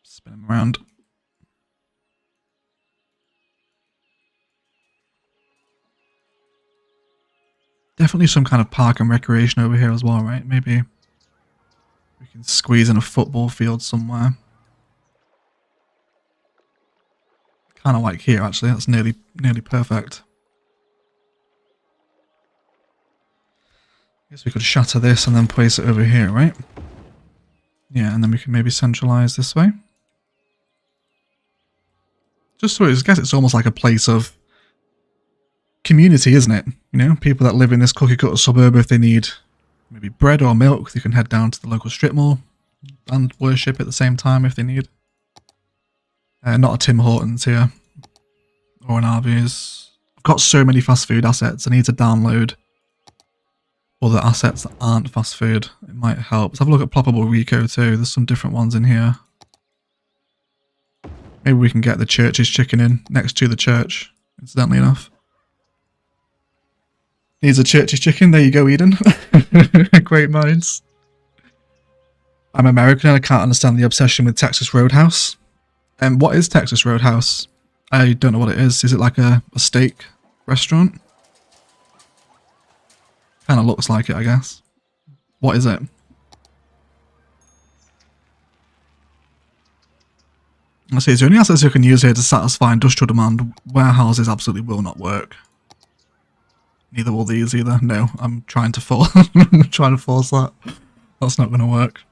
Spin him around. Definitely some kind of park and recreation over here as well, right? Maybe we can squeeze in a football field somewhere. Kind of like here, actually. That's nearly perfect. I guess we could shatter this and then place it over here, right? Yeah, and then we can maybe centralize this way. Just so I guess it's almost like a place of community, isn't it? You know, people that live in this cookie cutter suburb, if they need maybe bread or milk, they can head down to the local strip mall and worship at the same time if they need. Not a Tim Hortons here. Or an Arby's. I've got so many fast food assets. I need to download other assets that aren't fast food. It might help. Let's have a look at Ploppable Rico too. There's some different ones in here. Maybe we can get the church's chicken in next to the church, incidentally enough. Needs a church's chicken. There you go, Eden. Great minds. I'm American and I can't understand the obsession with Texas Roadhouse. What is Texas Roadhouse? I don't know what it is. Is it like a steak restaurant? Kind of looks like it, I guess. What is it? Let's see, is there any assets you can use here to satisfy industrial demand? Warehouses absolutely will not work. Neither will these either. No, I'm trying to force that. That's not going to work.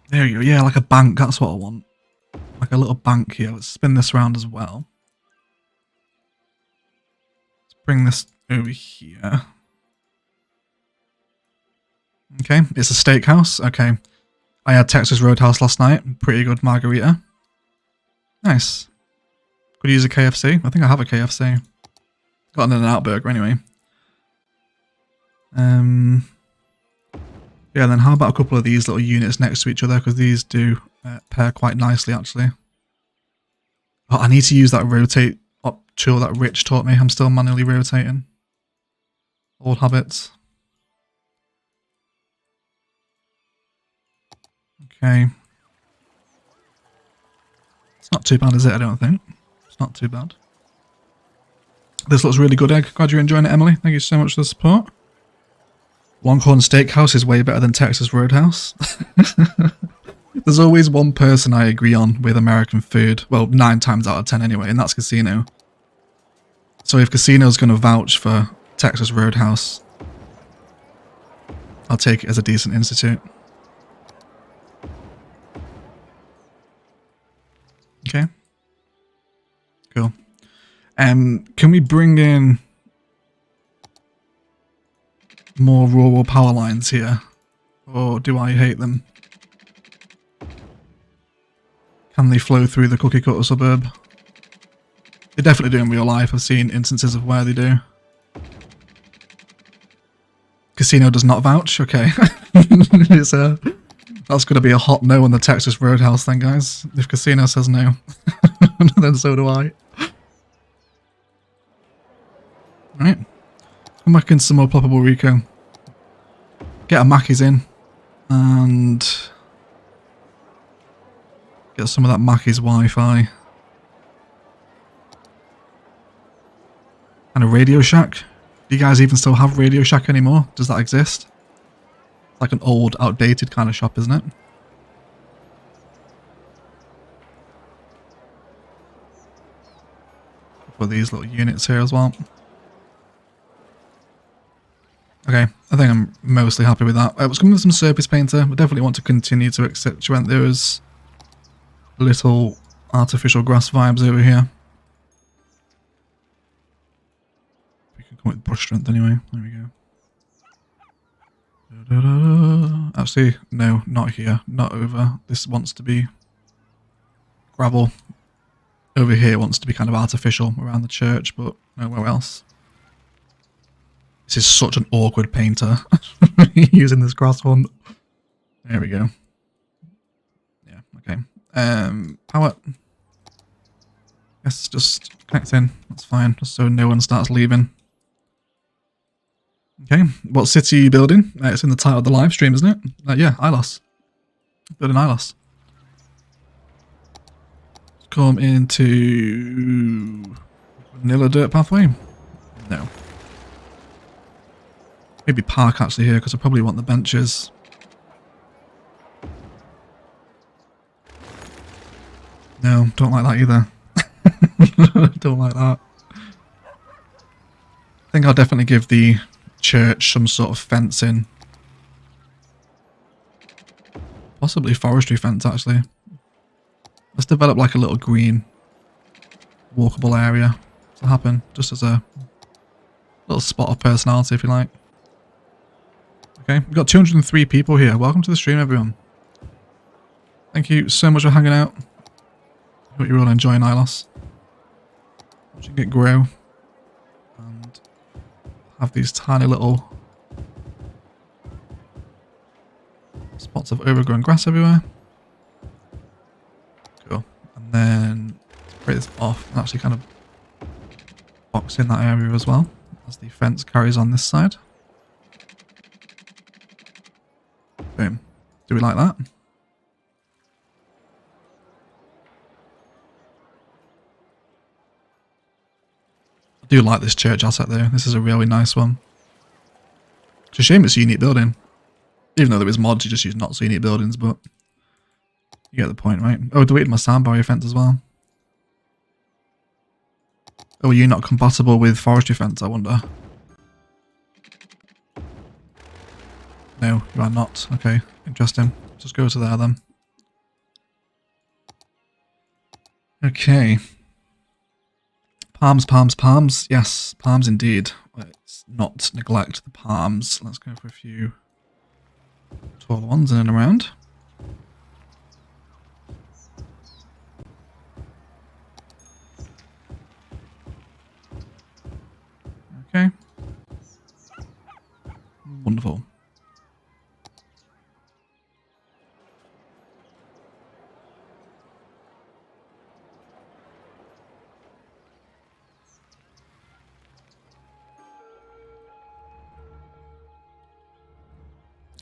There you go. Yeah, like a bank. That's what I want. Like a little bank here. Let's spin this around as well. Let's bring this over here. Okay, it's a steakhouse. Okay. I had Texas Roadhouse last night. Pretty good margarita. Nice. Could use a KFC. I think I have a KFC. Got an In-N-Out burger anyway. Yeah, then how about a couple of these little units next to each other, because these do pair quite nicely actually. Oh, I need to use that rotate up tool that Rich taught me. I'm still manually rotating. Old habits. Okay. It's not too bad, is it? I don't think. It's not too bad. This looks really good, Egg. Glad you're enjoying it, Emily. Thank you so much for the support. Longhorn Steakhouse is way better than Texas Roadhouse. There's always one person I agree on with American food. Well, 9 times out of 10 anyway, and that's Casino. So if Casino's going to vouch for Texas Roadhouse, I'll take it as a decent institute. Okay. Cool. Can we bring in more rural power lines here? Or do I hate them? Can they flow through the cookie cutter suburb? They definitely do in real life. I've seen instances of where they do. Casino does not vouch? Okay. It's, that's going to be a hot no on the Texas Roadhouse then, guys. If Casino says no, then so do I. Right. Come back in some more ploppable Rico. Get a Mackey's in. And get some of that Mackey's Wi-Fi. And a Radio Shack. Do you guys even still have Radio Shack anymore? Does that exist? It's like an old, outdated kind of shop, isn't it? For these little units here as well. Okay, I think I'm mostly happy with that. I was coming with some surface painter. I definitely want to continue to accentuate those little artificial grass vibes over here. We can come with brush strength anyway. There we go. Actually, no, not here. Not over. This wants to be gravel. Over here wants to be kind of artificial around the church, but nowhere else. This is such an awkward painter using this grass font. There we go. Yeah, okay. Power. Yes, just connect in. That's fine. Just so no one starts leaving. Okay, what city are you building? It's in the title of the live stream, isn't it? Yeah, Ilos. Building Ilos. Come into vanilla dirt pathway? No. Maybe park actually here, because I probably want the benches. No, don't like that either. Don't like that. I think I'll definitely give the church some sort of fencing. Possibly forestry fence, actually. Let's develop like a little green walkable area to happen, just as a little spot of personality, if you like. Okay, we've got 203 people here. Welcome to the stream, everyone. Thank you so much for hanging out. Hope you're all enjoying Ilos. Watching it grow. And have these tiny little spots of overgrown grass everywhere. Cool. And then let's break this off and actually kind of box in that area as well, as the fence carries on this side. Boom. Do we like that? I do like this church asset though. This is a really nice one. It's a shame it's a unique building. Even though there is mods, you just use not so unique buildings, but you get the point, right? Oh, deleted my sound barrier fence as well. Oh, are you not compatible with forestry fence, I wonder? No, you are not. Okay, interesting. Just go to there then. Okay. Palms, palms, palms. Yes, palms indeed. Let's not neglect the palms. Let's go for a few tall ones in and around. Okay. Wonderful.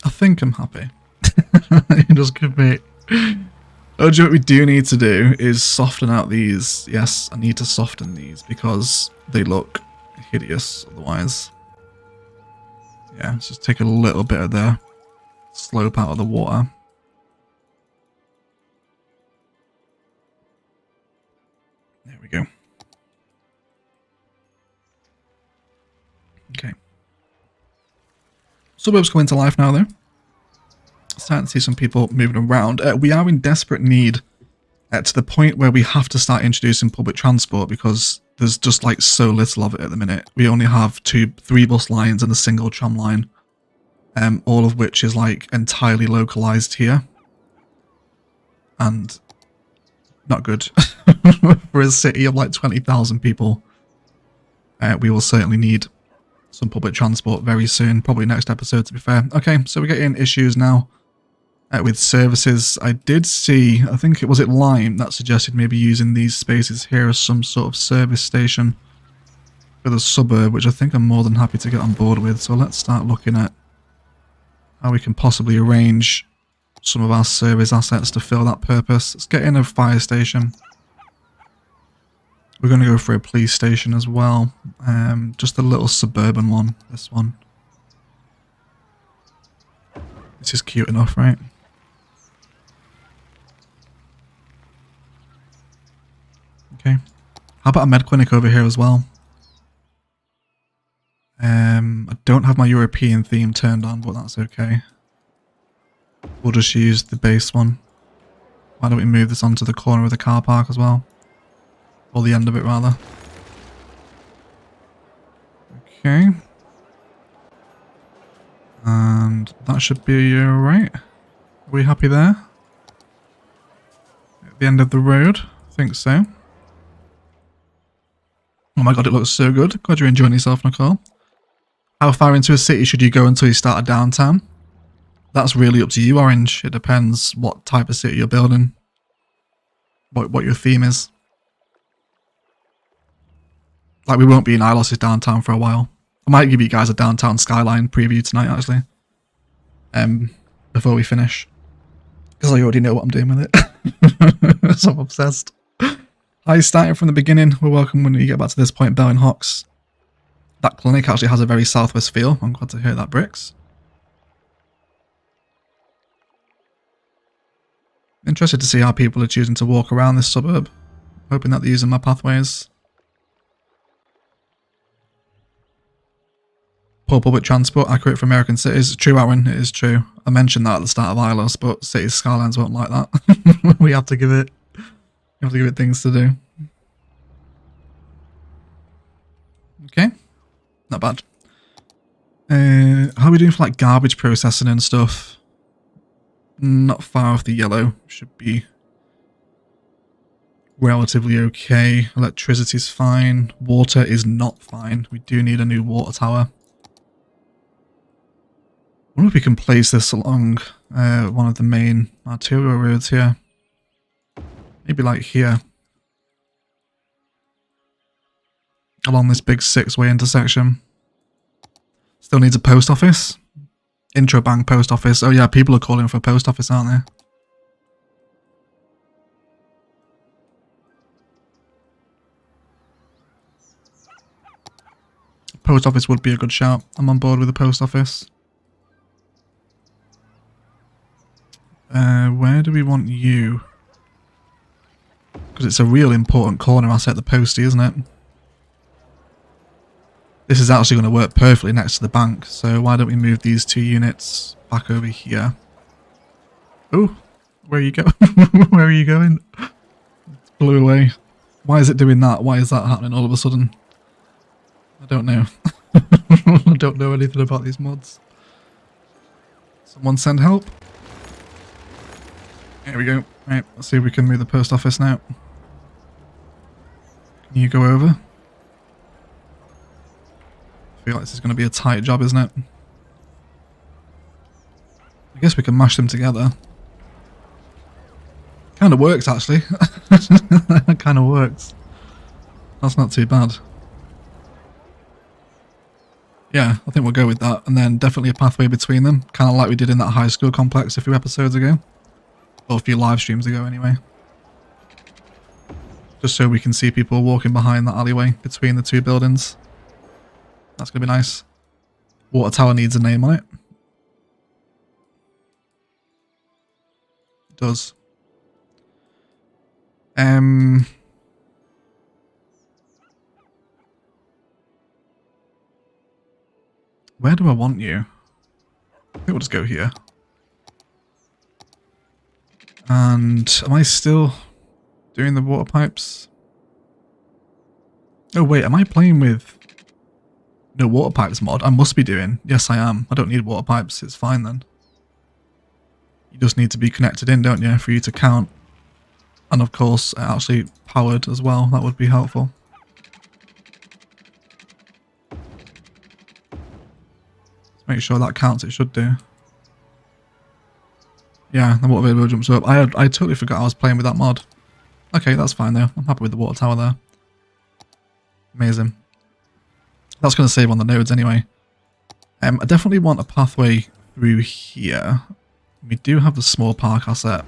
I think I'm happy. You just give me... Oh, do you know what we do need to do is soften out these. Yes, I need to soften these because they look hideous otherwise. Yeah, let's just take a little bit of the slope out of the water. There we go. Okay. Suburbs coming to life now though. Starting to see some people moving around. We are in desperate need to the point where we have to start introducing public transport because there's just like so little of it at the minute. We only have 3 bus lines and a single tram line, all of which is like entirely localized here, and not good for a city of like 20,000 people. We will certainly need some public transport very soon, probably next episode to be fair. Okay, so we're getting issues now. With services, I did see, I think it was Lime that suggested maybe using these spaces here as some sort of service station for the suburb, which I think I'm more than happy to get on board with. So let's start looking at how we can possibly arrange some of our service assets to fill that purpose. Let's get in a fire station. We're going to go for a police station as well. Just a little suburban one, this one. This is cute enough, right? Okay. How about a med clinic over here as well? I don't have my European theme turned on, but that's okay. We'll just use the base one. Why don't we move this onto the corner of the car park as well? Or the end of it, rather. Okay. And that should be alright. Are we happy there? At the end of the road? I think so. Oh my god, it looks so good. Glad you're enjoying yourself, Nicole. How far into a city should you go until you start a downtown? That's really up to you, Orange. It depends what type of city you're building. What your theme is. Like, we won't be in Ilos' downtown for a while. I might give you guys a downtown skyline preview tonight, actually. Before we finish. Because I already know what I'm doing with it. So I'm obsessed. Hi, starting from the beginning. We're welcome when you get back to this point, Bell and Hawks. That clinic actually has a very southwest feel. I'm glad to hear that, Bricks. Interested to see how people are choosing to walk around this suburb. Hoping that they're using my pathways. Poor public transport, accurate for American cities. True, Aaron, it is true. I mentioned that at the start of Ilos, but cities Skylines won't like that. We have to give it things to do. Okay. Not bad. How are we doing for like garbage processing and stuff? Not far off the yellow. Should be relatively okay. Electricity's fine. Water is not fine. We do need a new water tower. I wonder if we can place this along one of the main arterial roads here. Maybe like here. Along this big 6-way intersection. Still needs a post office. Intro bank post office. Oh yeah, people are calling for a post office, aren't they? Post office would be a good shout. I'm on board with the post office. Where do we want you? Because it's a real important corner asset, the postie, isn't it? This is actually going to work perfectly next to the bank, so why don't we move these 2 units back over here? Oh, where are you going? Where are you going? It flew away. Why is it doing that? Why is that happening all of a sudden? I don't know. I don't know anything about these mods. Someone send help. There we go. Right, let's see if we can move the post office now. Can you go over? feel like this is going to be a tight job, isn't it? I guess we can mash them together. Kind of works, actually. That kind of works. That's not too bad. Yeah, I think we'll go with that. And then definitely a pathway between them. Kind of like we did in that high school complex a few episodes ago. Or a few live streams ago, anyway. Just so we can see people walking behind that alleyway between the two buildings. That's going to be nice. Water tower needs a name on it. It does. Where do I want you? I think we'll just go here. And am I still doing the water pipes? Oh wait, am I playing with no water pipes mod? I must be doing. Yes, I am. I don't need water pipes. It's fine then. You just need to be connected in, don't you, for you to count. And of course, actually powered as well. That would be helpful. Let's make sure that counts. It should do. Yeah, the water video jumps up. I totally forgot I was playing with that mod. Okay, that's fine though. I'm happy with the water tower there. Amazing. That's going to save on the nodes anyway. I definitely want a pathway through here. We do have the small park asset.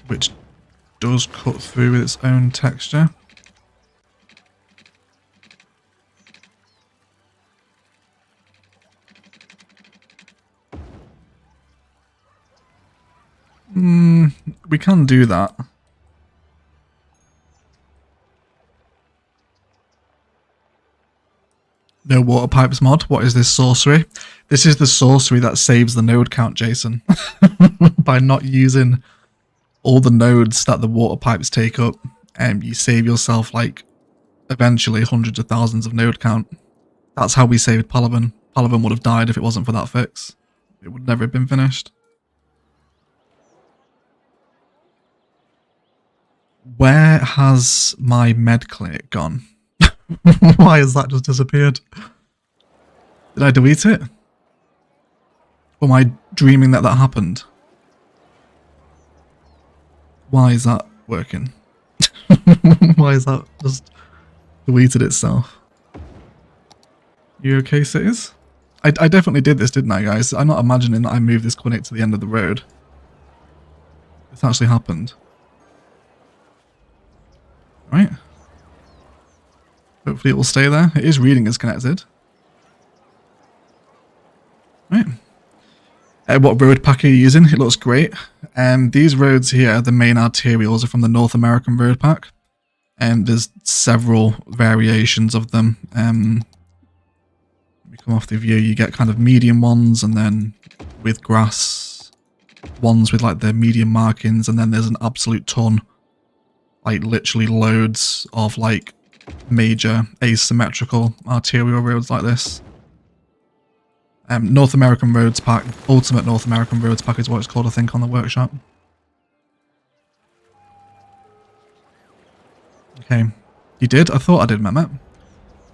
Which does cut through with its own texture. We can do that. No water pipes mod. What is this sorcery? This is the sorcery that saves the node count, Jason. By not using all the nodes that the water pipes take up, you save yourself like eventually hundreds of thousands of node count. That's how we saved Palaven. Palaven would have died if it wasn't for that fix. It would never have been finished. Where has my med clinic gone? Why has that just disappeared? Did I delete it? Or am I dreaming that that happened? Why is that working? Why is that just deleted itself? You okay, cities? I definitely did this, didn't I, guys? I'm not imagining that I moved this clinic to the end of the road. It's actually happened. Right. Hopefully it will stay there. It is reading as connected. Right. What road pack are you using? It looks great. These roads here, the main arterials, are from the North American road pack. There's several variations of them. We come off the view, you get kind of medium ones, and then with grass, ones with like the medium markings, and then there's an absolute ton. Like literally loads of like major asymmetrical arterial roads like this. North American Roads Pack, Ultimate North American Roads Pack is what it's called, I think, on the workshop. Okay, you did? I thought I did, Mehmet.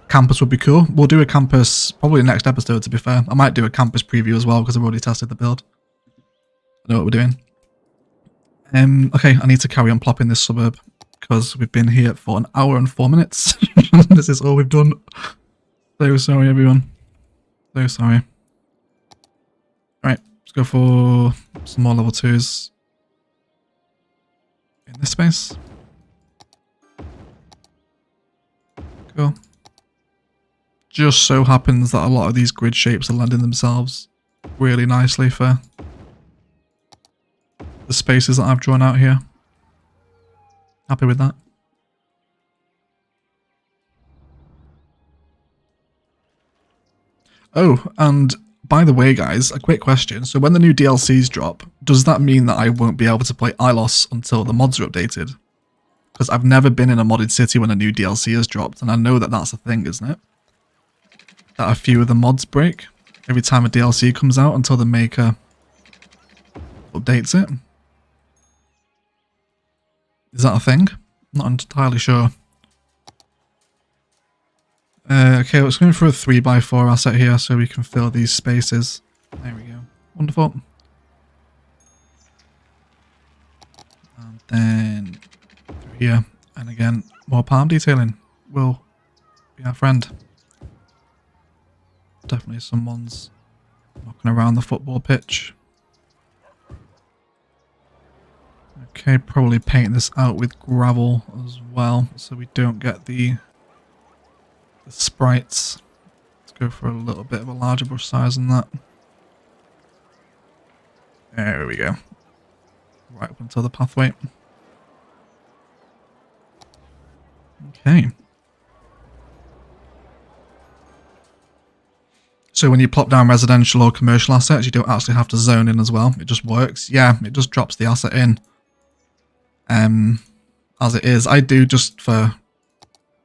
Campus would be cool. We'll do a campus probably next episode, to be fair. I might do a campus preview as well because I've already tested the build. I know what we're doing. Okay, I need to carry on plopping this suburb because we've been here for an hour and 4 minutes. This is all we've done. So sorry, everyone. So sorry. Alright, let's go for some more level 2s in this space. Cool. Just so happens that a lot of these grid shapes are lending themselves really nicely for the spaces that I've drawn out here. Happy with that. Oh, and by the way, guys, a quick question. So when the new DLCs drop, does that mean that I won't be able to play Ilos until the mods are updated? Because I've never been in a modded city when a new DLC has dropped, and I know that that's a thing, isn't it? That a few of the mods break every time a DLC comes out until the maker updates it. Is that a thing? Not entirely sure. Okay, let's go for a 3x4 asset here so we can fill these spaces. There we go. Wonderful. And then through here. And again, more palm detailing will be our friend. Definitely someone's knocking around the football pitch. Okay, probably paint this out with gravel as well so we don't get the sprites. Let's go for a little bit of a larger brush size than that. There we go. Right up until the pathway. Okay. So when you plop down residential or commercial assets, you don't actually have to zone in as well. It just works. Yeah, it just drops the asset in. As it is. I do, just for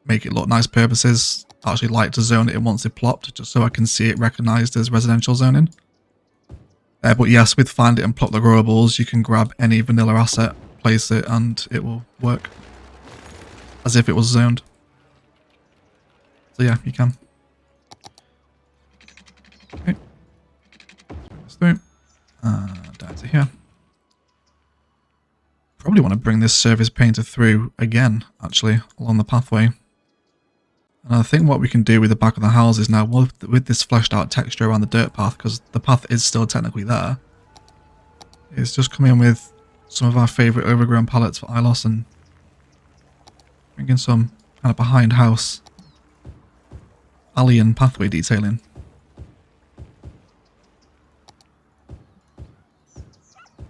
make it look nice purposes, actually like to zone it in once it plopped, just so I can see it recognised as residential zoning. But yes, with find it and plop the growables, you can grab any vanilla asset, place it, and it will work as if it was zoned. So yeah, you can. Okay. Bring this through. Down to here. Probably want to bring this surface painter through again, actually, along the pathway. And I think what we can do with the back of the houses now, with this fleshed out texture around the dirt path, because the path is still technically there, is just come in with some of our favourite overgrown palettes for Ilos and bring in some kind of behind house alley and pathway detailing.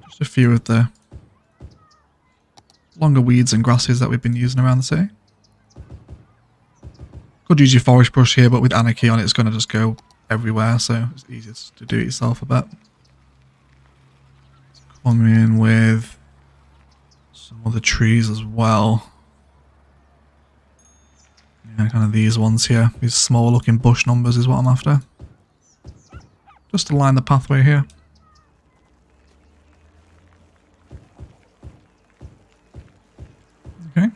Just a few of the longer weeds and grasses that we've been using around the city. Could use your forest brush here, but with Anarchy on it's going to just go everywhere, so it's easier to do it yourself a bit. Come in with some other trees as well. Yeah, kind of these ones here. These small looking bush numbers is what I'm after. Just to line the pathway here. Okay.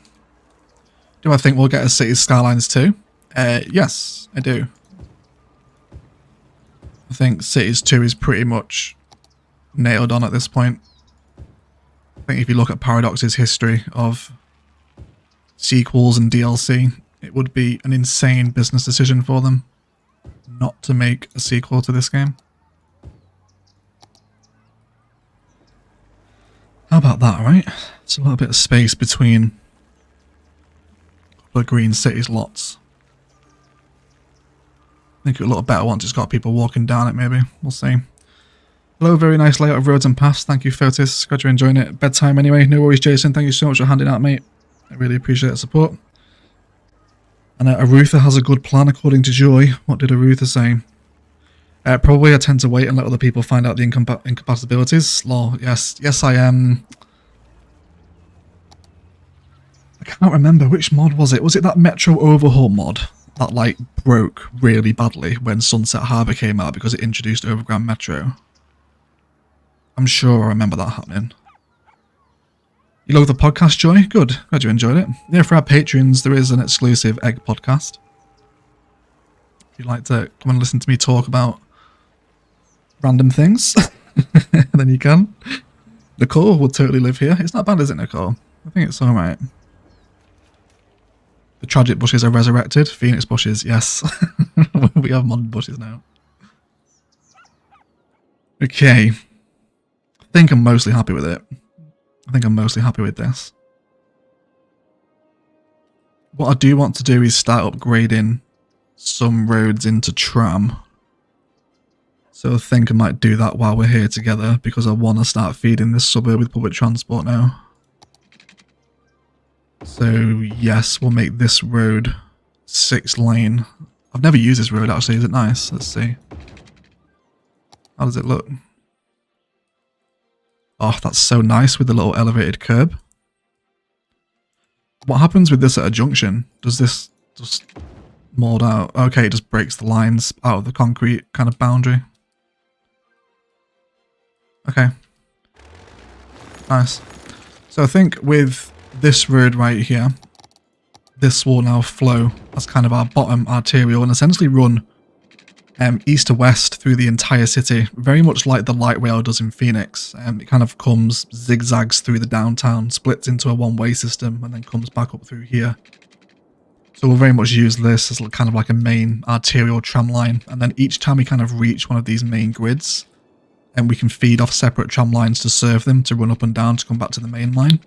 Do I think we'll get a Cities Skylines too? Yes, I do. I think Cities 2 is pretty much nailed on at this point. I think if you look at Paradox's history of sequels and DLC, it would be an insane business decision for them not to make a sequel to this game. How about that, right? It's a little bit of space between a couple of green cities lots. I think it'll look better once it's got people walking down it, maybe. We'll see. Hello, very nice layout of roads and paths. Thank you, Fotis. Glad you're enjoying it. Bedtime anyway. No worries, Jason. Thank you so much for handing out, mate. I really appreciate the support. And Arutha has a good plan, according to Joy. What did Arutha say? Probably I tend to wait and let other people find out the incompatibilities. Lol, yes. Yes, I am. I can't remember. Which mod was it? Was it that Metro Overhaul mod? That, like, broke really badly when Sunset Harbour came out because it introduced Overground Metro. I'm sure I remember that happening. You love the podcast, Joy? Good. Glad you enjoyed it. Yeah, for our Patreons, there is an exclusive egg podcast. If you'd like to come and listen to me talk about random things, then you can. Nicole will totally live here. It's not bad, is it, Nicole? I think it's alright. The tragic bushes are resurrected. Phoenix bushes, yes. We have modern bushes now. Okay. I think I'm mostly happy with it. I think I'm mostly happy with this. What I do want to do is start upgrading some roads into tram. So I think I might do that while we're here together because I want to start feeding this suburb with public transport now. So yes, we'll make this road 6 lane. I've never used this road actually, is it nice? Let's see. How does it look? Oh, that's so nice with the little elevated curb. What happens with this at a junction? Does this just mold out? Okay, it just breaks the lines out of the concrete kind of boundary. Okay. Nice. So I think with this road right here, this will now flow as kind of our bottom arterial and essentially run east to west through the entire city, very much like the light rail does in Phoenix. It kind of comes, zigzags through the downtown, splits into a one-way system, and then comes back up through here. So we'll very much use this as kind of like a main arterial tram line, and then each time we kind of reach one of these main grids, and we can feed off separate tram lines to serve them, to run up and down to come back to the main line.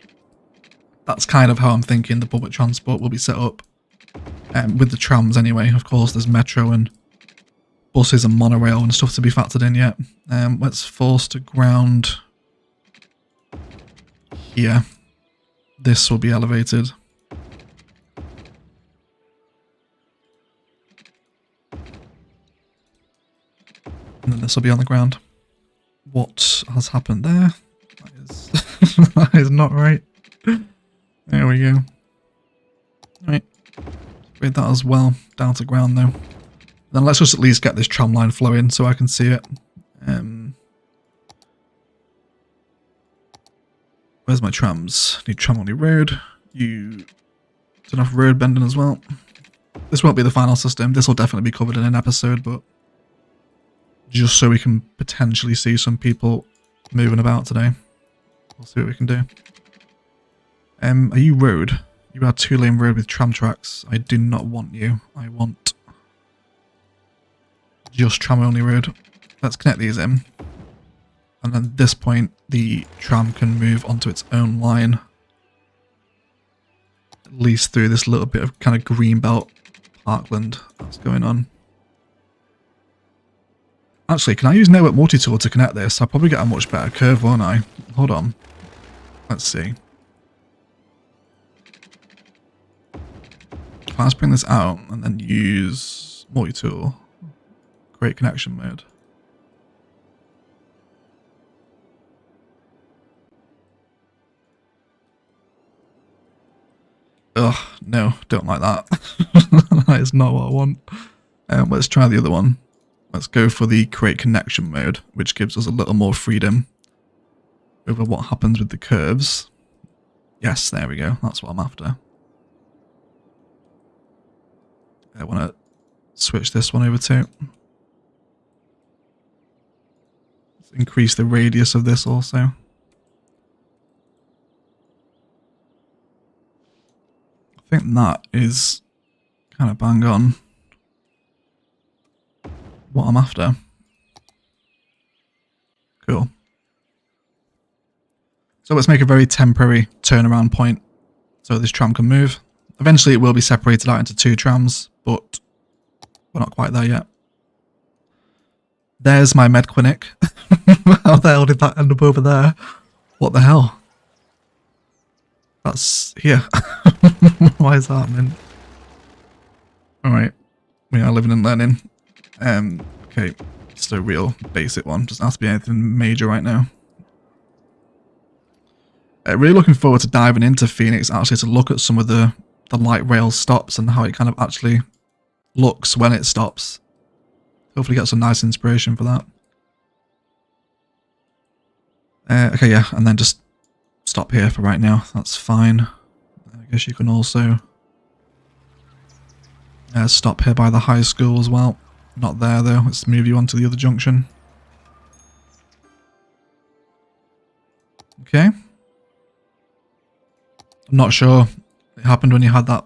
That's kind of how I'm thinking the public transport will be set up. With the trams anyway, of course there's metro and buses and monorail and stuff to be factored in yet. Let's force to ground here. This will be elevated. And then this will be on the ground. What has happened there? That is, that is not right. There we go. Right. Read that as well. Down to ground though. Then let's just at least get this tram line flowing so I can see it. Where's my trams? Need tram only road. You don't have road bending as well. This won't be the final system. This will definitely be covered in an episode, but just so we can potentially see some people moving about today. We'll see what we can do. Are you road? You are 2-lane road with tram tracks. I do not want you. I want just tram only road. Let's connect these in. And then at this point, the tram can move onto its own line. At least through this little bit of kind of greenbelt parkland that's going on. Actually, can I use network multi-tool to connect this? I'll probably get a much better curve, won't I? Hold on. Let's see. Let's bring this out and then use multi-tool. Create connection mode. Ugh, no, don't like that. That is not what I want. Let's try the other one. Let's go for the create connection mode, which gives us a little more freedom over what happens with the curves. Yes, there we go. That's what I'm after. I want to switch this one over too. Let's increase the radius of this also. I think that is kind of bang on what I'm after. Cool. So let's make a very temporary turnaround point so this tram can move. Eventually it will be separated out into 2 trams, but we're not quite there yet. There's my med clinic. How the hell did that end up over there? What the hell? That's here. Why is that, man? Alright. We are living and learning. Okay. Just a real basic one. Doesn't have to be anything major right now. Really looking forward to diving into Phoenix actually to look at some of the light rail stops and how it kind of actually looks when it stops. Hopefully get some nice inspiration for that. Okay, yeah, and then just stop here for right now. That's fine. I guess you can also stop here by the high school as well. Not there though. Let's move you on to the other junction. Okay. I'm not sure it happened when you had that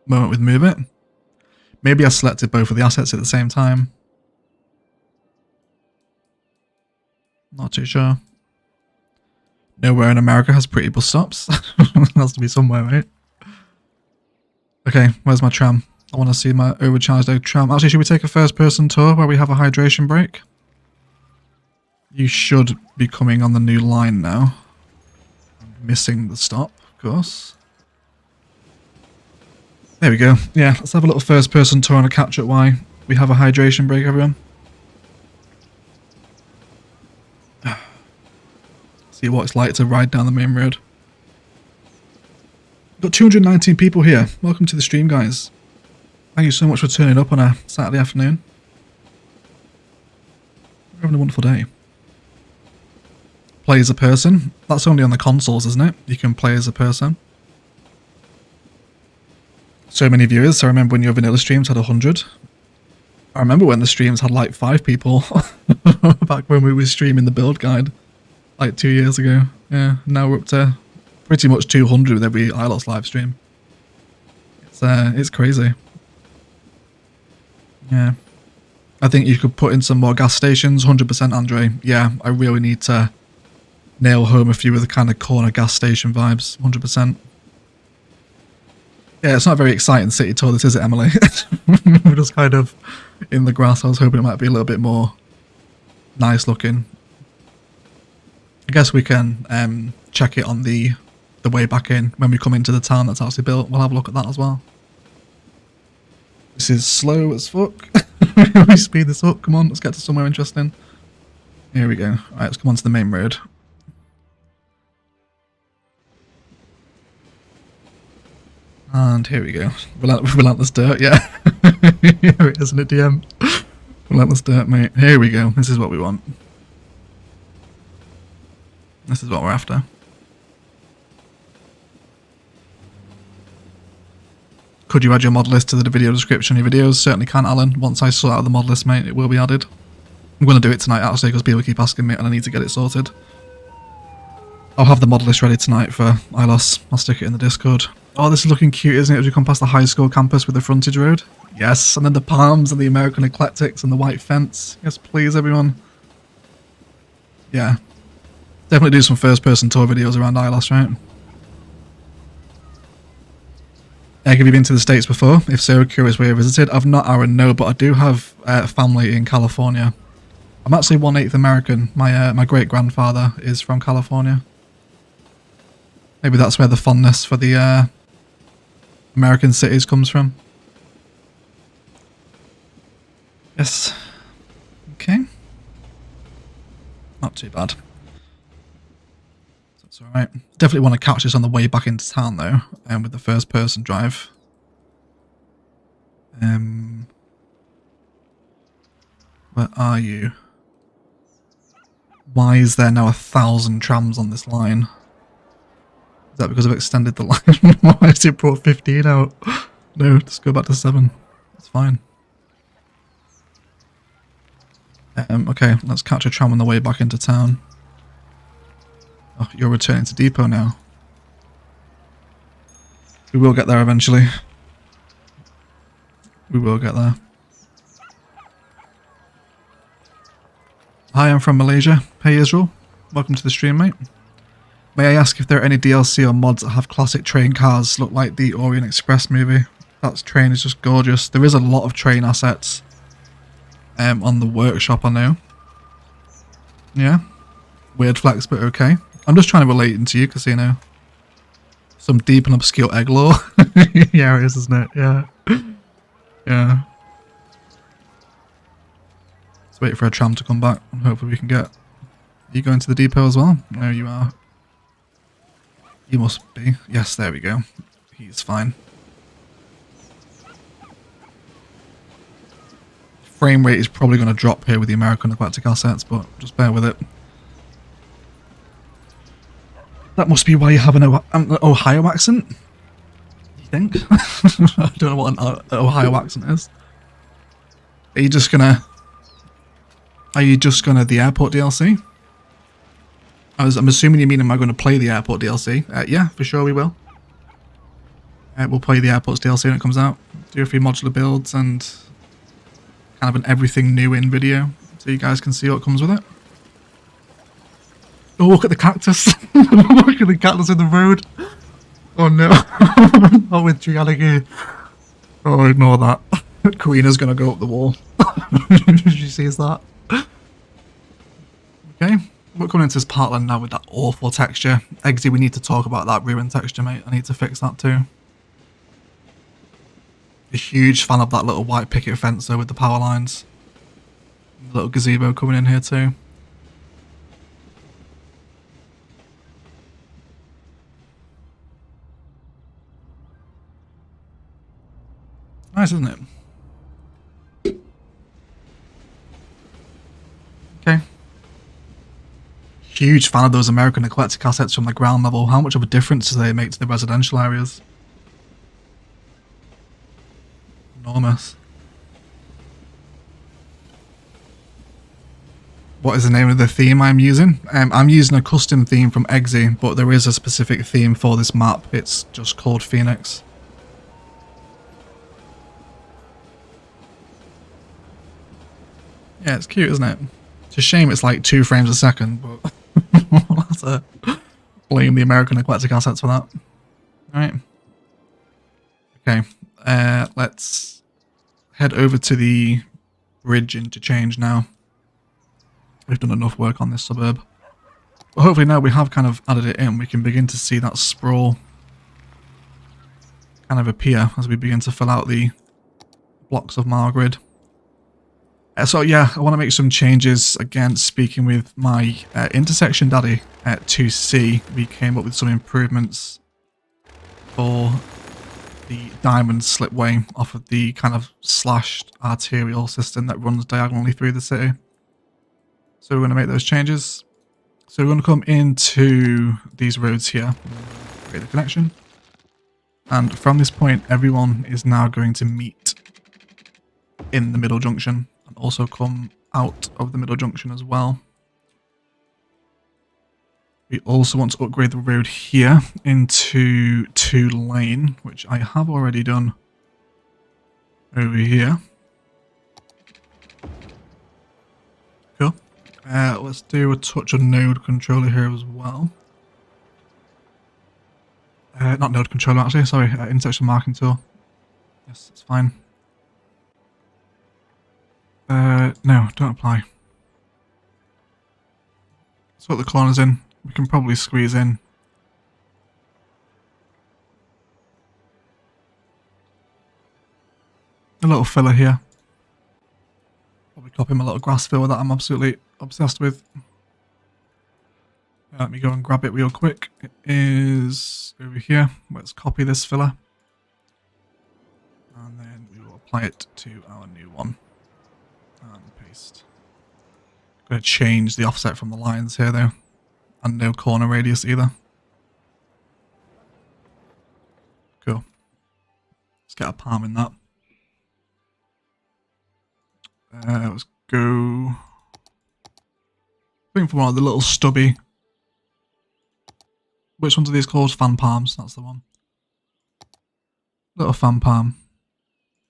moment with move it. Maybe I selected both of the assets at the same time. Not too sure. Nowhere in America has pretty bus stops. Has to be somewhere, right? Okay, where's my tram? I want to see my overcharged tram. Actually, should we take a first person tour where we have a hydration break? You should be coming on the new line now. I'm missing the stop, of course. There we go. Yeah, let's have a little first person tour and a catch up why we have a hydration break, everyone. See what it's like to ride down the main road. Got 219 people here. Welcome to the stream, guys. Thank you so much for turning up on a Saturday afternoon. We're having a wonderful day. Play as a person. That's only on the consoles, isn't it? You can play as a person. so many viewers. I remember when your vanilla streams had 100. I remember when the streams had like 5 people back when we were streaming the build guide like 2 years ago. Yeah, now we're up to pretty much 200 with every Ilos live stream. It's crazy. Yeah. I think you could put in some more gas stations, 100% Andre. Yeah, I really need to nail home a few of the kind of corner gas station vibes, 100%. Yeah, it's not a very exciting city tour, this is it, Emily? We're just kind of in the grass. I was hoping it might be a little bit more nice looking. I guess we can check it on the way back in when we come into the town that's actually built. We'll have a look at that as well. This is slow as fuck. We speed this up. Come on, let's get to somewhere interesting. Here we go. Alright, let's come on to the main road. And here we go. Relentless dirt, yeah. Here it is in a DM. Relentless dirt, mate. Here we go. This is what we want. This is what we're after. Could you add your mod list to the video description of your videos? Certainly can, Alan. Once I sort out the mod list, mate, it will be added. I'm going to do it tonight, actually, because people keep asking me and I need to get it sorted. I'll have the mod list ready tonight for Ilos. I'll stick it in the Discord. Oh, this is looking cute, isn't it, as we come past the high school campus with the frontage road? Yes, and then the palms and the American eclectics and the white fence. Yes, please, everyone. Yeah. Definitely do some first-person tour videos around Ilos, right? Have you been to the States before? If so, curious where you visited. I've not, Aaron, no, but I do have family in California. I'm actually 1/8 American. My great-grandfather is from California. Maybe that's where the fondness for the American cities comes from. Yes. Okay. Not too bad. That's alright. Definitely want to catch this on the way back into town though, with the first person drive. Where are you? Why is there now 1,000 trams on this line? Is that because I've extended the line? Why has it brought 15 out? No, just go back to 7. It's fine. Okay, let's catch a tram on the way back into town. Oh, you're returning to depot now. We will get there eventually. We will get there. Hi, I'm from Malaysia. Hey Israel. Welcome to the stream, mate. May I ask if there are any DLC or mods that have classic train cars look like the Orient Express movie? That train is just gorgeous. There is a lot of train assets on the workshop, I know. Yeah. Weird flex, but okay. I'm just trying to relate into you, Casino. Some deep and obscure egg lore. Yeah, it is, isn't it? Yeah. Yeah. Let's wait for a tram to come back and hopefully we can get... Are you going to the depot as well? No, you are. You must be. Yes, there we go. He's fine. Frame rate is probably going to drop here with the American eclectic assets, but just bear with it. That must be why you have an Ohio accent? You think? I don't know what an Ohio accent is. Are you just gonna the airport DLC? I'm assuming you mean, am I going to play the airport DLC? Yeah, for sure we will. We'll play the airport's DLC when it comes out. Do a few modular builds and kind of an everything new in video, so you guys can see what comes with it. Oh, look at the cactus. Look at the cactus in the road. Oh no. Not with Trianic. Oh, ignore that. Karina's going to go up the wall. She sees that. Okay. We're coming into this partland now with that awful texture. Eggsy, we need to talk about that ruined texture, mate. I need to fix that too. A huge fan of that little white picket fence though with the power lines. The little gazebo coming in here too. Nice, isn't it? Okay. Huge fan of those American eclectic assets from the ground level. How much of a difference do they make to the residential areas? what is the name of the theme I'm using. I'm using a custom theme from Exe, but there is a specific theme for this map. It's just called Phoenix. Yeah, it's cute, isn't it? It's a shame it's like 2 frames a second, but we'll have to blame the American eclectic assets for that. Alright. Okay, let's head over to the bridge interchange now. We've done enough work on this suburb. But hopefully now we have kind of added it in, we can begin to see that sprawl kind of appear as we begin to fill out the blocks of mile grid. So yeah, I want to make some changes. Again, speaking with my intersection daddy at 2C, we came up with some improvements for the diamond slipway off of the kind of slashed arterial system that runs diagonally through the city. So we're going to make those changes. So we're going to come into these roads here, create the connection. And from this point, everyone is now going to meet in the middle junction and also come out of the middle junction as well. We also want to upgrade the road here into 2-lane, which I have already done over here. Cool. Let's do a touch of node controller here as well. Not node controller actually, sorry, intersection marking tool. Yes, that's fine. No, don't apply. Let's put the corners in. We can probably squeeze in. A little filler here. Probably copy him a little grass fill that I'm absolutely obsessed with. Let me go and grab it real quick. It is over here. Let's copy this filler. And then we will apply it to our new one. And paste. I'm going to change the offset from the lines here though. And no corner radius either. Cool. Let's get a palm in that. Let's go. I think for one of the little stubby. Which ones are these called? Fan palms. That's the one. Little fan palm.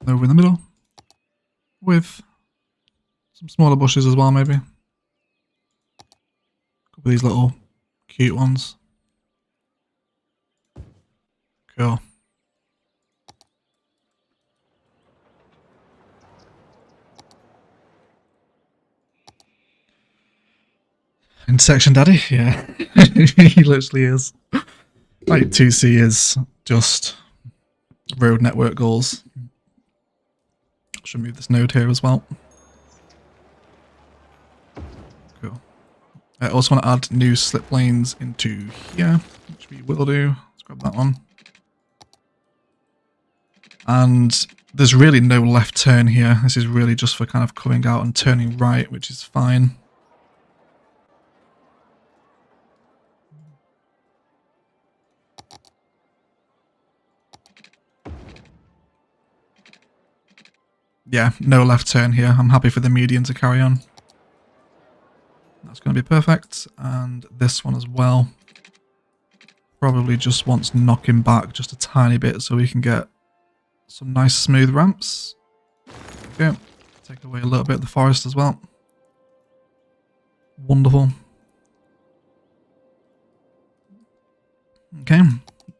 Over in the middle. With some smaller bushes as well, maybe. A couple of these little cute ones. Cool. Intersection daddy? Yeah. He literally is. Like 2C is just road network goals. Should move this node here as well. Cool. I also want to add new slip lanes into here, which we will do. Let's grab that one. And there's really no left turn here. This is really just for kind of coming out and turning right, which is fine. Yeah, no left turn here. I'm happy for the median to carry on. That's going to be perfect. And this one as well. Probably just wants knocking back just a tiny bit so we can get some nice smooth ramps. Okay, take away a little bit of the forest as well. Wonderful. Okay,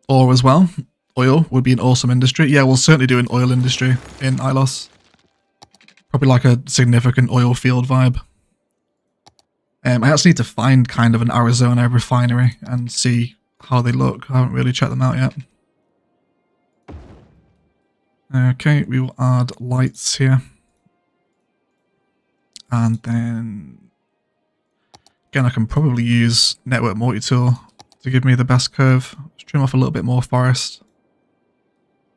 ore as well. Oil would be an awesome industry. Yeah, we'll certainly do an oil industry in Ilos. Probably like a significant oil field vibe. I actually need to find kind of an Arizona refinery and see how they look. I haven't really checked them out yet. Okay, we will add lights here. And then, again, I can probably use Network Multi-Tool to give me the best curve. Let's trim off a little bit more forest.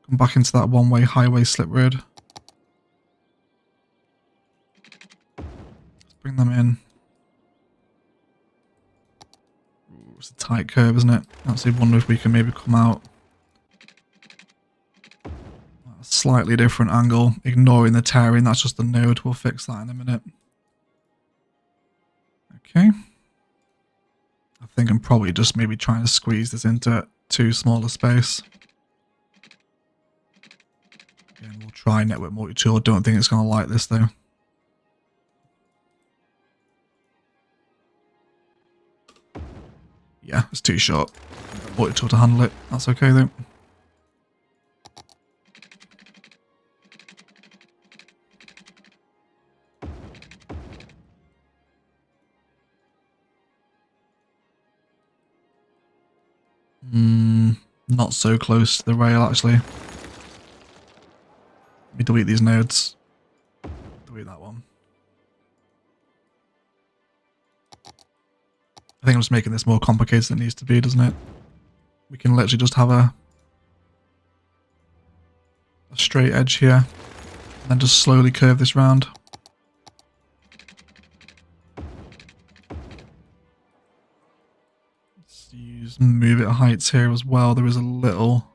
Come back into that one-way highway slip road. Let's bring them in. Ooh, it's a tight curve, isn't it? I actually wonder if we can maybe come out a slightly different angle, ignoring the tearing. That's just the node. We'll fix that in a minute. Okay. I think I'm probably just maybe trying to squeeze this into too small a space. Again, we'll try network multi-tool. I don't think it's going to like this though. Yeah, it's too short. Multi-tool to handle it. That's okay though. Not so close to the rail actually. Let me delete these nodes. Delete that one. I think I'm just making this more complicated than it needs to be, doesn't it? We can literally just have a straight edge here and then just slowly curve this round. Move it heights here as well. There is a little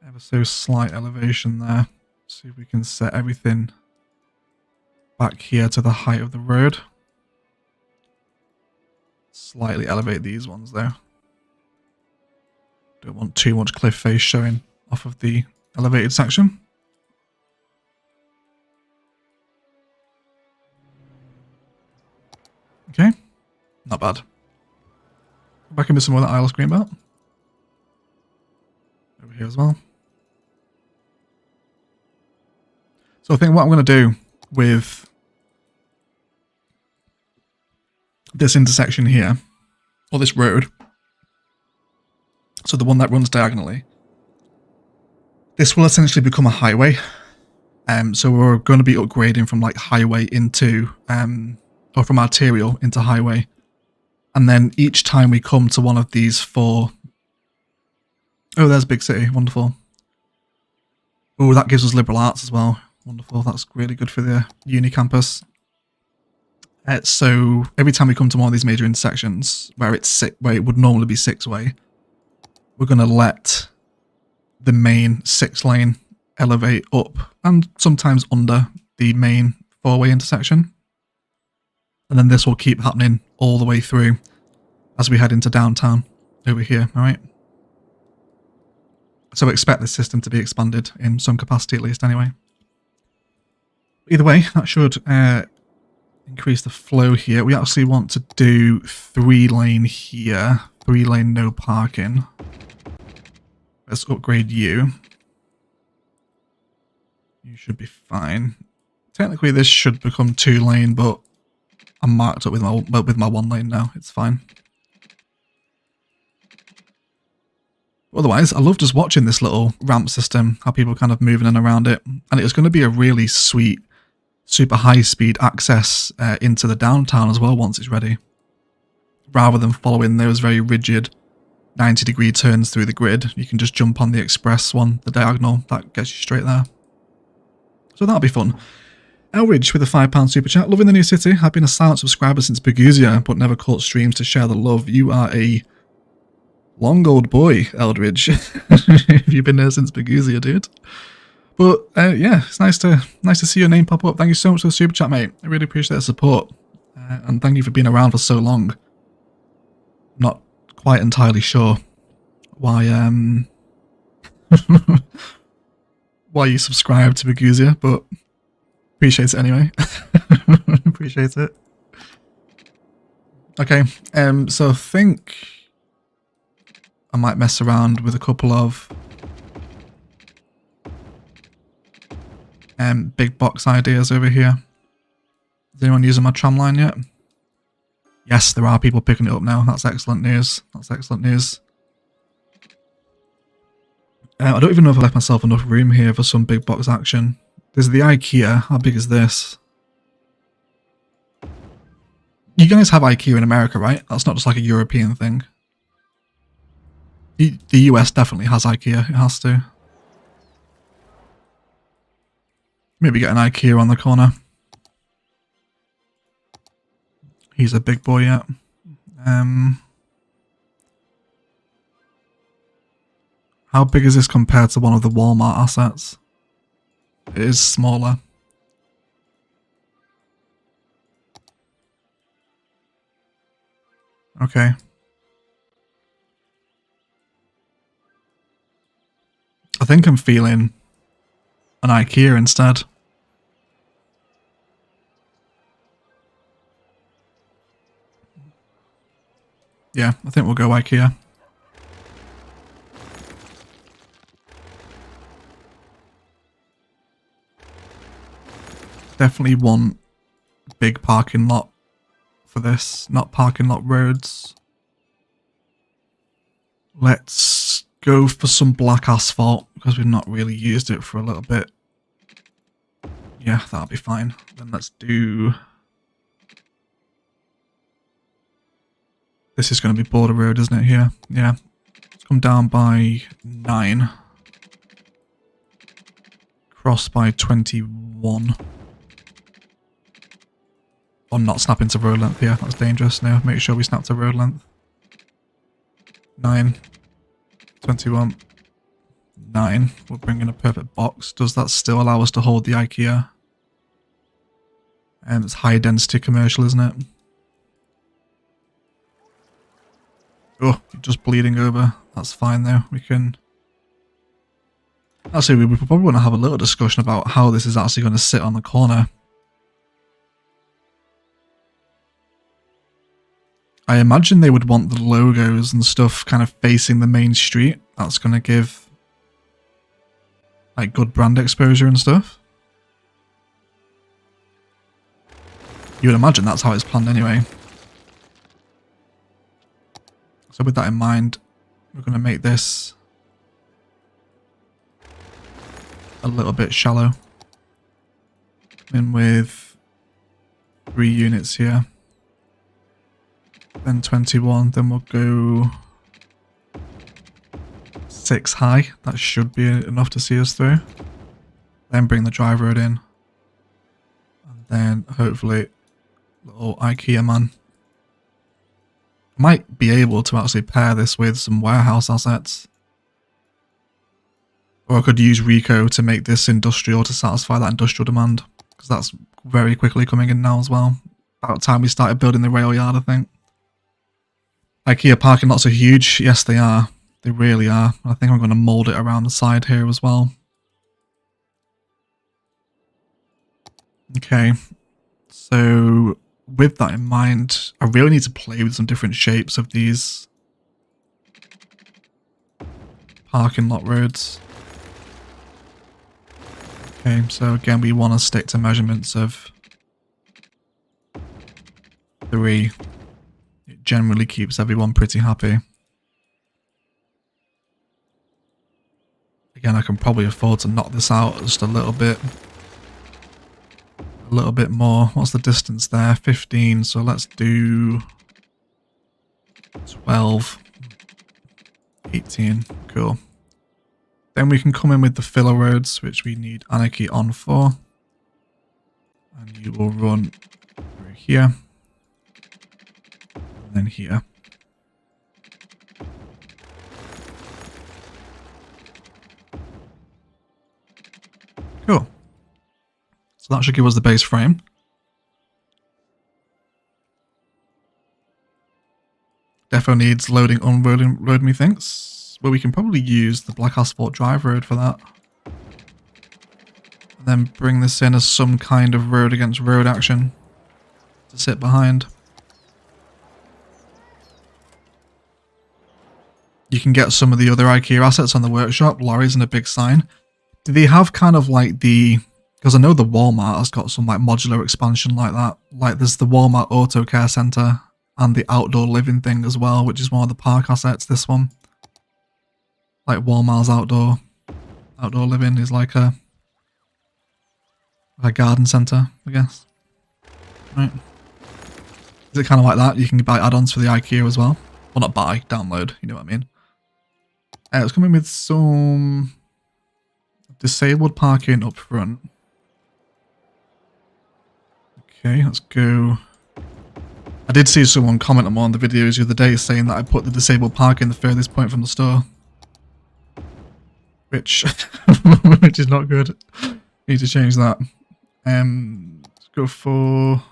ever so slight elevation there. See if we can set everything back here to the height of the road. Slightly elevate these ones though. Don't want too much cliff face showing off of the elevated section. Okay, not bad. Back into some more of that Ilos green belt. Over here as well. So I think what I'm going to do with this intersection here, or this road, so the one that runs diagonally, this will essentially become a highway. So we're going to be upgrading from like highway into, or from arterial into highway. And then each time we come to one of these four... Oh, there's Big City. Wonderful. Oh, that gives us liberal arts as well. Wonderful. That's really good for the uni campus. So every time we come to one of these major intersections where where it would normally be 6-way, we're going to let the main 6-lane elevate up and sometimes under the main 4-way intersection. And then this will keep happening all the way through as we head into downtown over here, alright? So expect this system to be expanded in some capacity at least anyway. Either way, that should increase the flow here. We actually want to do 3-lane here, 3-lane no parking. Let's upgrade you. You should be fine. Technically this should become 2-lane, but I'm marked up with my 1-lane now. It's fine. Otherwise, I love just watching this little ramp system, how people kind of moving in around it. And it's going to be a really sweet, super high-speed access into the downtown as well once it's ready. Rather than following those very rigid 90-degree turns through the grid, you can just jump on the express one, the diagonal, that gets you straight there. So that'll be fun. Elridge with a £5 super chat. Loving the new city. I've been a silent subscriber since Berguzia, but never caught streams to share the love. You are a long old boy, Eldridge. If you've been there since Berguzia, dude. But yeah, it's nice to see your name pop up. Thank you so much for the super chat, mate. I really appreciate the support, and thank you for being around for so long. I'm not quite entirely sure why why you subscribe to Berguzia, but appreciate it anyway. Appreciate it. Okay, so I think I might mess around with a couple of big box ideas over here. Is anyone using my tram line yet? Yes, there are people picking it up now. That's excellent news. That's excellent news. I don't even know if I left myself enough room here for some big box action. There's the IKEA. How big is this? You guys have IKEA in America, right? That's not just like a European thing. The US definitely has IKEA. It has to. Maybe get an IKEA on the corner. He's a big boy, yeah. How big is this compared to one of the Walmart assets? It is smaller. Okay. I think I'm feeling an IKEA instead. Yeah, I think we'll go IKEA. Definitely want big parking lot for this, not parking lot roads. Let's go for some black asphalt because we've not really used it for a little bit. Yeah, that'll be fine. Then let's do... This is going to be border road, isn't it, here? Yeah. Let's come down by 9. Cross by 21. Or not snap into road length, yeah, that's dangerous. No, make sure we snap to road length. 9. 21. 9. We'll bring in a perfect box. Does that still allow us to hold the IKEA? It's high density commercial, isn't it? Oh, just bleeding over. That's fine though. We can... Actually, we probably want to have a little discussion about how this is actually going to sit on the corner. I imagine they would want the logos and stuff kind of facing the main street. That's going to give like good brand exposure and stuff. You would imagine that's how it's planned anyway. So with that in mind, we're going to make this a little bit shallow. Come in with 3 units here. Then 21, then we'll go 6 high. That should be enough to see us through. Then bring the drive road in. And then hopefully little IKEA man. Might be able to actually pair this with some warehouse assets. Or I could use Rico to make this industrial to satisfy that industrial demand. Because that's very quickly coming in now as well. About time we started building the rail yard, I think. IKEA parking lots are huge. Yes, they are. They really are. I think I'm going to mould it around the side here as well. Okay. So, with that in mind, I really need to play with some different shapes of these parking lot roads. Okay, so again, we want to stick to measurements of 3. It generally keeps everyone pretty happy. Again, I can probably afford to knock this out just a little bit. A little bit more. What's the distance there? 15, so let's do 12. 18, cool. Then we can come in with the filler roads, which we need Anarchy on for. And you will run through here. And then here. Cool. So that should give us the base frame. Defo needs loading, unloading, load methinks. Well, we can probably use the black asphalt drive road for that. And then bring this in as some kind of road against road action to sit behind. You can get some of the other IKEA assets on the workshop. Lorries and a big sign. Do they have kind of like the... Because I know the Walmart has got some like modular expansion like that. Like there's the Walmart Auto Care Center and the outdoor living thing as well, which is one of the park assets, this one. Like Walmart's outdoor living is like a garden center, I guess. Right. Is it kind of like that? You can buy add-ons for the IKEA as well. Well, not buy, download, you know what I mean. Let's come in with some disabled parking up front. Okay, let's go. I did see someone comment on one of the videos the other day saying that I put the disabled parking the furthest point from the store. Which is not good. Need to change that. Let's go for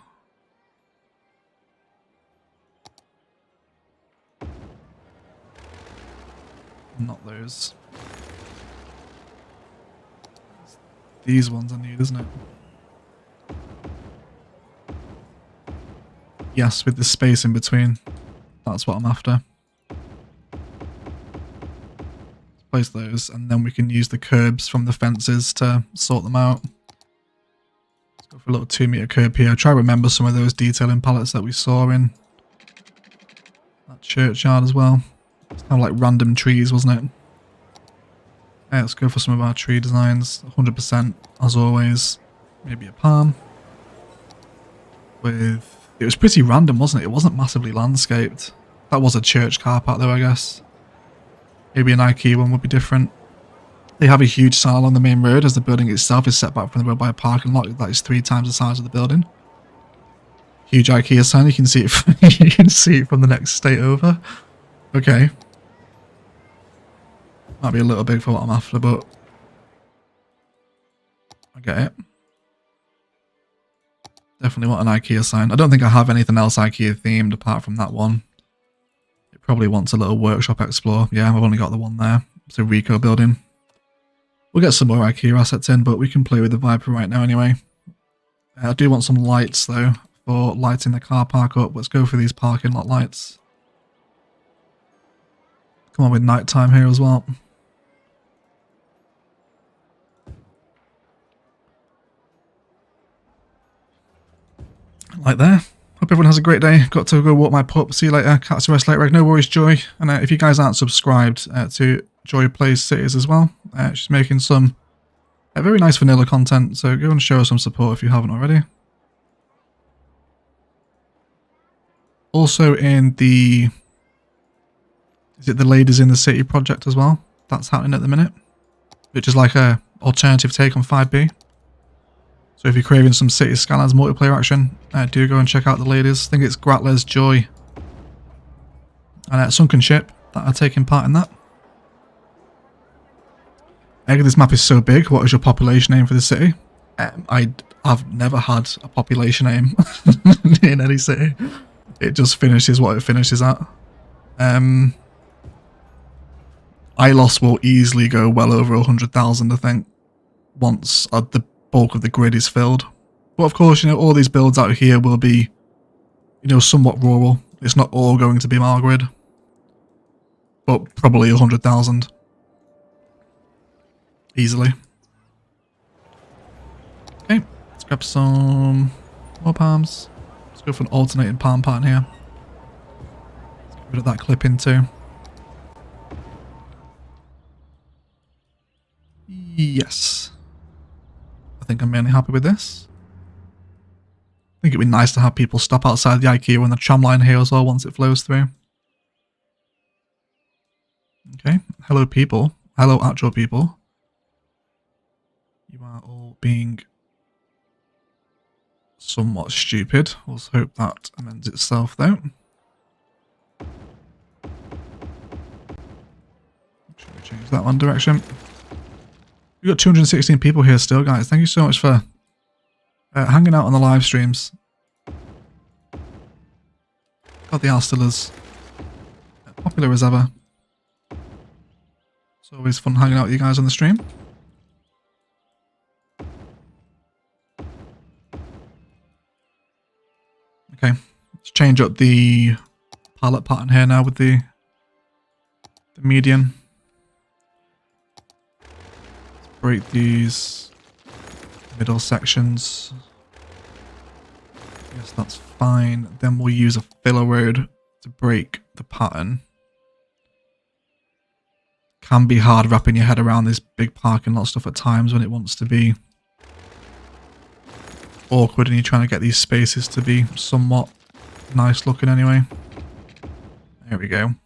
not those. These ones I need, isn't it? Yes, with the space in between. That's what I'm after. Place those, and then we can use the curbs from the fences to sort them out. Let's go for a little 2-meter curb here. Try to remember some of those detailing palettes that we saw in that churchyard as well. It's kind of like random trees, wasn't it? Okay, let's go for some of our tree designs. 100% as always. Maybe a palm. With... It was pretty random, wasn't it? It wasn't massively landscaped. That was a church car park though, I guess. Maybe an IKEA one would be different. They have a huge sign along the main road as the building itself is set back from the road by a parking lot that is 3 times the size of the building. Huge IKEA sign, you can see it from, you can see it from the next state over. Okay. Might be a little big for what I'm after, but I get it. Definitely want an IKEA sign. I don't think I have anything else IKEA themed apart from that one. It probably wants a little workshop explore. Yeah, I've only got the one there. It's a Rico building. We'll get some more IKEA assets in, but we can play with the Viper right now anyway. I do want some lights though, for lighting the car park up. Let's go for these parking lot lights. Come on with nighttime here as well. Like there. Hope everyone has a great day. Got to go walk my pup. See you later. Catch the rest later. No worries, Joy. And if you guys aren't subscribed to Joy Plays Cities as well, she's making some very nice vanilla content. So go and show her some support if you haven't already. Also in the... Is it the Ladies in the City project as well? That's happening at the minute. Which is like a alternative take on 5B. So if you're craving some City Skylines multiplayer action, do go and check out the ladies. I think it's Gratles, Joy, and Sunken Ship that are taking part in that. This map is so big. What is your population aim for the city? I've never had a population aim in any city. It just finishes what it finishes at. Ilos will easily go well over 100,000, I think, once the bulk of the grid is filled. But of course, you know, all these builds out here will be, you know, somewhat rural. It's not all going to be Mar grid, but probably 100,000 easily. Okay, let's grab some more palms. Let's go for an alternating palm pattern here. Let's get rid of that clip in too. Yes. I think I'm mainly happy with this. I think it'd be nice to have people stop outside the IKEA when the tram line here as well once it flows through. Okay, hello people. Hello actual people. You are all being somewhat stupid. Let's hope that amends itself though. Should we change that one direction? We've got 216 people here still, guys. Thank you so much for hanging out on the live streams. God, they are still as popular as ever. It's always fun hanging out with you guys on the stream. Okay, let's change up the palette pattern here now with the median. Break these middle sections. Yes, that's fine. Then we'll use a filler road to break the pattern. Can be hard wrapping your head around this big parking lot stuff at times when it wants to be awkward and you're trying to get these spaces to be somewhat nice looking anyway. There we go.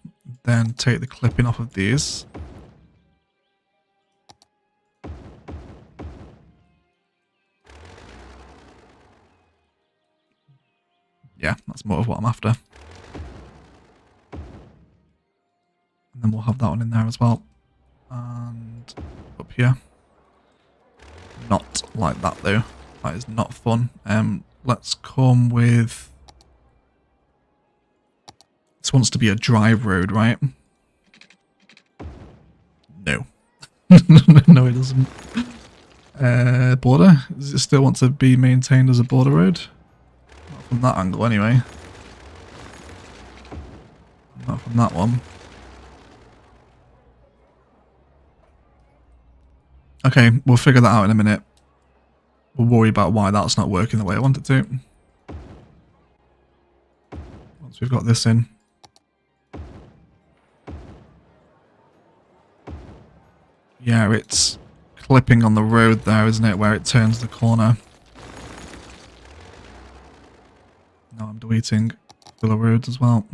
Then take the clipping off of these. Yeah, that's more of what I'm after. And then we'll have that one in there as well. And up here. Not like that though. That is not fun. Let's come with... This wants to be a drive road, right? No, it doesn't. Border? Does it still want to be maintained as a border road? Not from that angle, anyway. Not from that one. Okay, we'll figure that out in a minute. We'll worry about why that's not working the way I want it to. Once we've got this in. Yeah, it's clipping on the road there, isn't it, where it turns the corner. Now I'm deleting filler roads as well.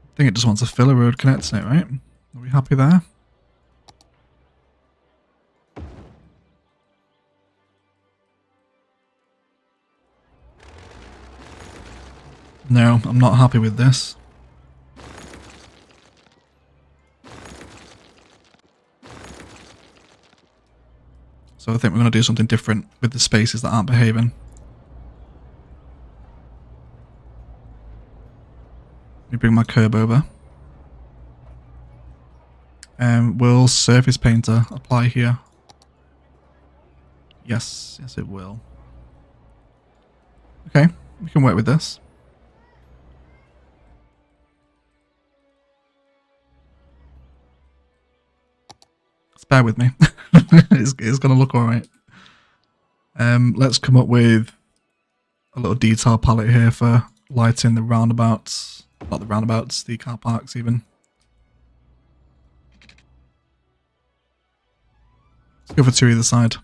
I think it just wants a filler road connecting it, right? Are we happy there? No, I'm not happy with this. So I think we're going to do something different with the spaces that aren't behaving. Let me bring my curb over. Will surface painter apply here? Yes, yes it will. Okay, we can work with this. Bear with me. it's going to look alright. Let's come up with a little detail palette here for lighting the roundabouts. Not the roundabouts, the car parks even. Let's go for two either side.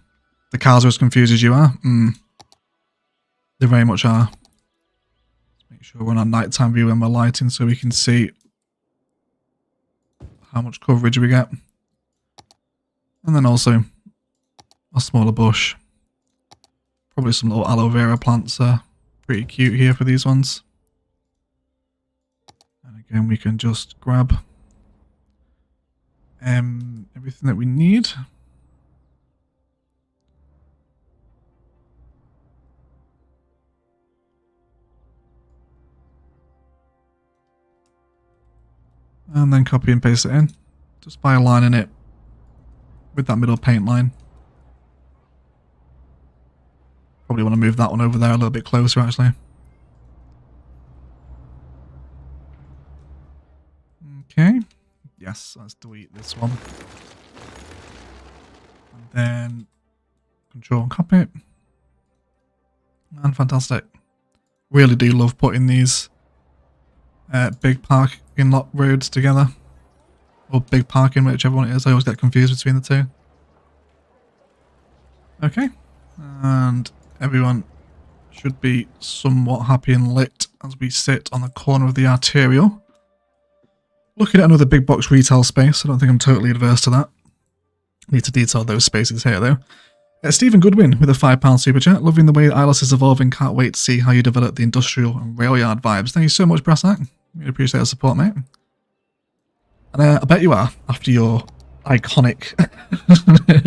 The cars are as confused as you are? They very much are. Let's make sure we're on our nighttime view when we're lighting so we can see how much coverage we get. And then also a smaller bush. Probably some little aloe vera plants are pretty cute here for these ones. And again, we can just grab everything that we need. And then copy and paste it in. Just by aligning it with that middle paint line. Probably want to move that one over there a little bit closer actually. Okay. Yes, let's delete this one. And then control and copy it. And fantastic. Really do love putting these big parking lot roads together. Or big parking, whichever one it is. I always get confused between the two. Okay. And everyone should be somewhat happy and lit as we sit on the corner of the arterial. Looking at another big box retail space. I don't think I'm totally adverse to that. Need to detail those spaces here though. Stephen Goodwin with a £5 super chat. Loving the way Ilos is evolving. Can't wait to see how you develop the industrial and rail yard vibes. Thank you so much, Brassack. Really appreciate the support, mate. And I bet you are, after your iconic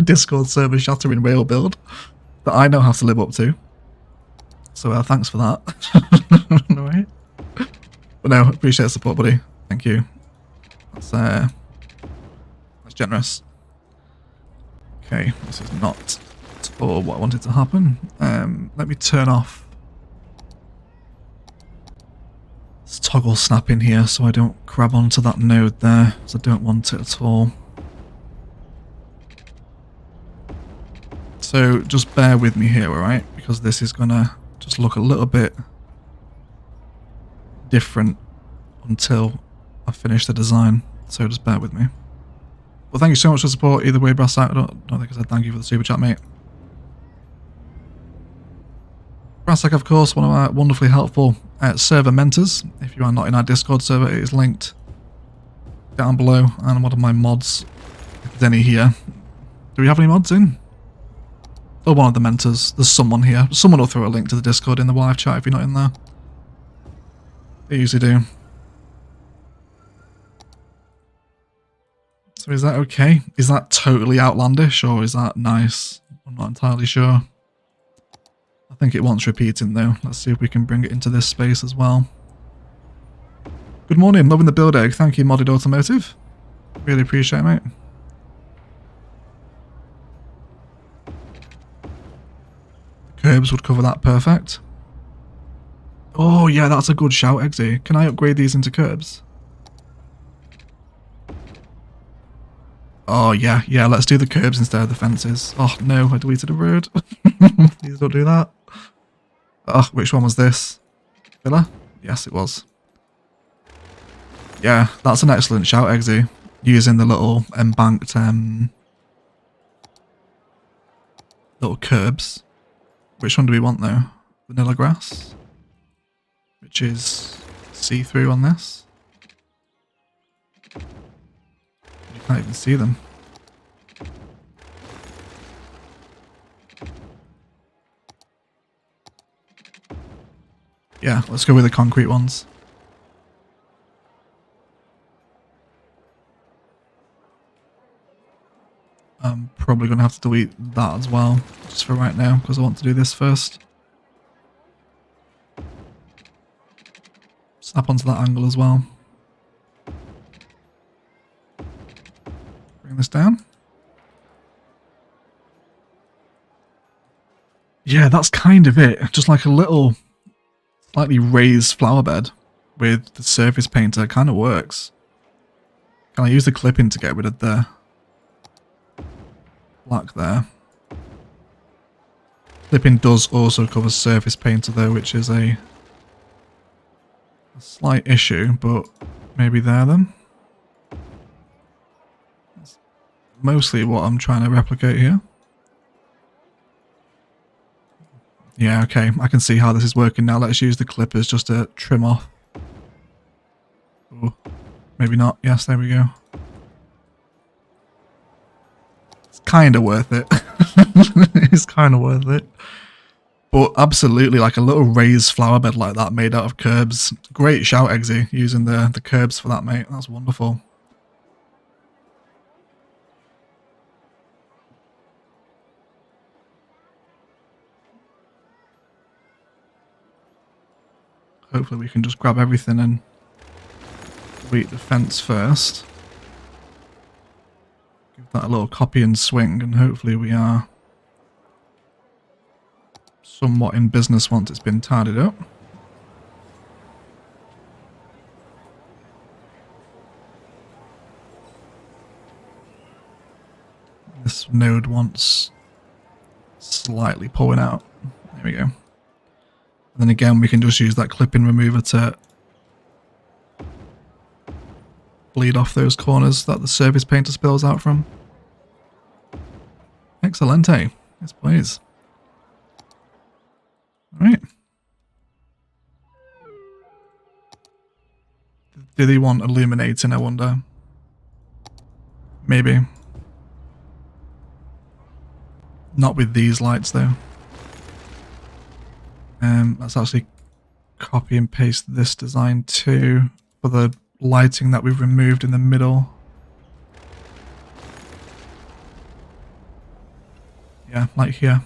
Discord server shattering rail build that I now have to live up to. So thanks for that. No way. But no, appreciate the support, buddy. Thank you. That's generous. Okay, this is not at all what I wanted to happen. Let me turn off this toggle snap in here so I don't grab onto that node there, because I don't want it at all. So just bear with me here, alright? Because this is gonna just look a little bit different until I finish the design. So just bear with me. Well, thank you so much for the support. Either way, Brassack, I don't think I said thank you for the super chat, mate. Brassack, of course, one of our wonderfully helpful server mentors. If you are not in our Discord server, it is linked down below. And one of my mods, if there's any here. Do we have any mods in? Or one of the mentors. There's someone here. Someone will throw a link to the Discord in the live chat if you're not in there. They usually do. So is that okay? Is that totally outlandish or is that nice? I'm not entirely sure. I think it wants repeating though. Let's see if we can bring it into this space as well. Good morning, loving the build egg. Thank you, Modded Automotive. Really appreciate it, mate. The curbs would cover that perfect. Oh yeah, that's a good shout, Eggsy. Can I upgrade these into curbs? Oh yeah, let's do the curbs instead of the fences. Oh no, I deleted a road. Please don't do that. Oh, which one was this? Villa? Yes, it was. Yeah, that's an excellent shout, Eggsy. Using the little embanked little curbs. Which one do we want though? Vanilla grass? Which is see-through on this. You can't even see them. Yeah, let's go with the concrete ones. I'm probably going to have to delete that as well, just for right now, because I want to do this first. Snap onto that angle as well. Bring this down. Yeah, that's kind of it. Just like a little slightly raised flower bed with the surface painter kind of works. Can I use the clipping to get rid of the black there? Clipping does also cover surface painter though, which is a slight issue, but maybe there then. That's mostly what I'm trying to replicate here. Yeah, okay, I can see how this is working now. Let's use the clippers just to trim off. Ooh, maybe not. Yes, there we go. It's kind of worth it. It's kind of worth it. But absolutely, like a little raised flower bed like that made out of curbs. Great shout, Eggsy, using the curbs for that, mate. That's wonderful. Hopefully we can just grab everything and delete the fence first. Give that a little copy and swing, and hopefully we are somewhat in business once it's been tidied up. This node wants slightly pulling out. There we go. And then again, we can just use that clipping remover to bleed off those corners that the surface painter spills out from. Excelente. Yes, please. Alright. Do they want illuminating, I wonder? Maybe. Not with these lights, though. Let's actually copy and paste this design too for the lighting that we've removed in the middle. Yeah, like here.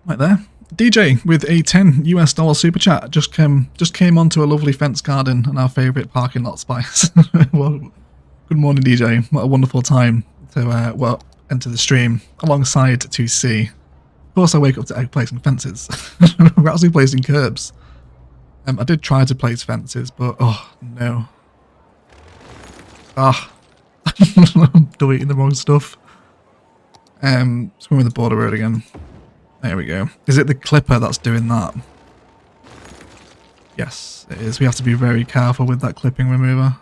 Right there. DJ with a $10 US super chat just came onto a lovely fence garden and our favourite parking lot spice. Well, good morning, DJ. What a wonderful time to enter the stream alongside 2C. Of course, I wake up to egg placing fences. We're actually placing curbs. I did try to place fences, but oh no. Ah, I'm deleting the wrong stuff. Swim with the border road again. There we go. Is it the clipper that's doing that? Yes, it is. We have to be very careful with that clipping remover.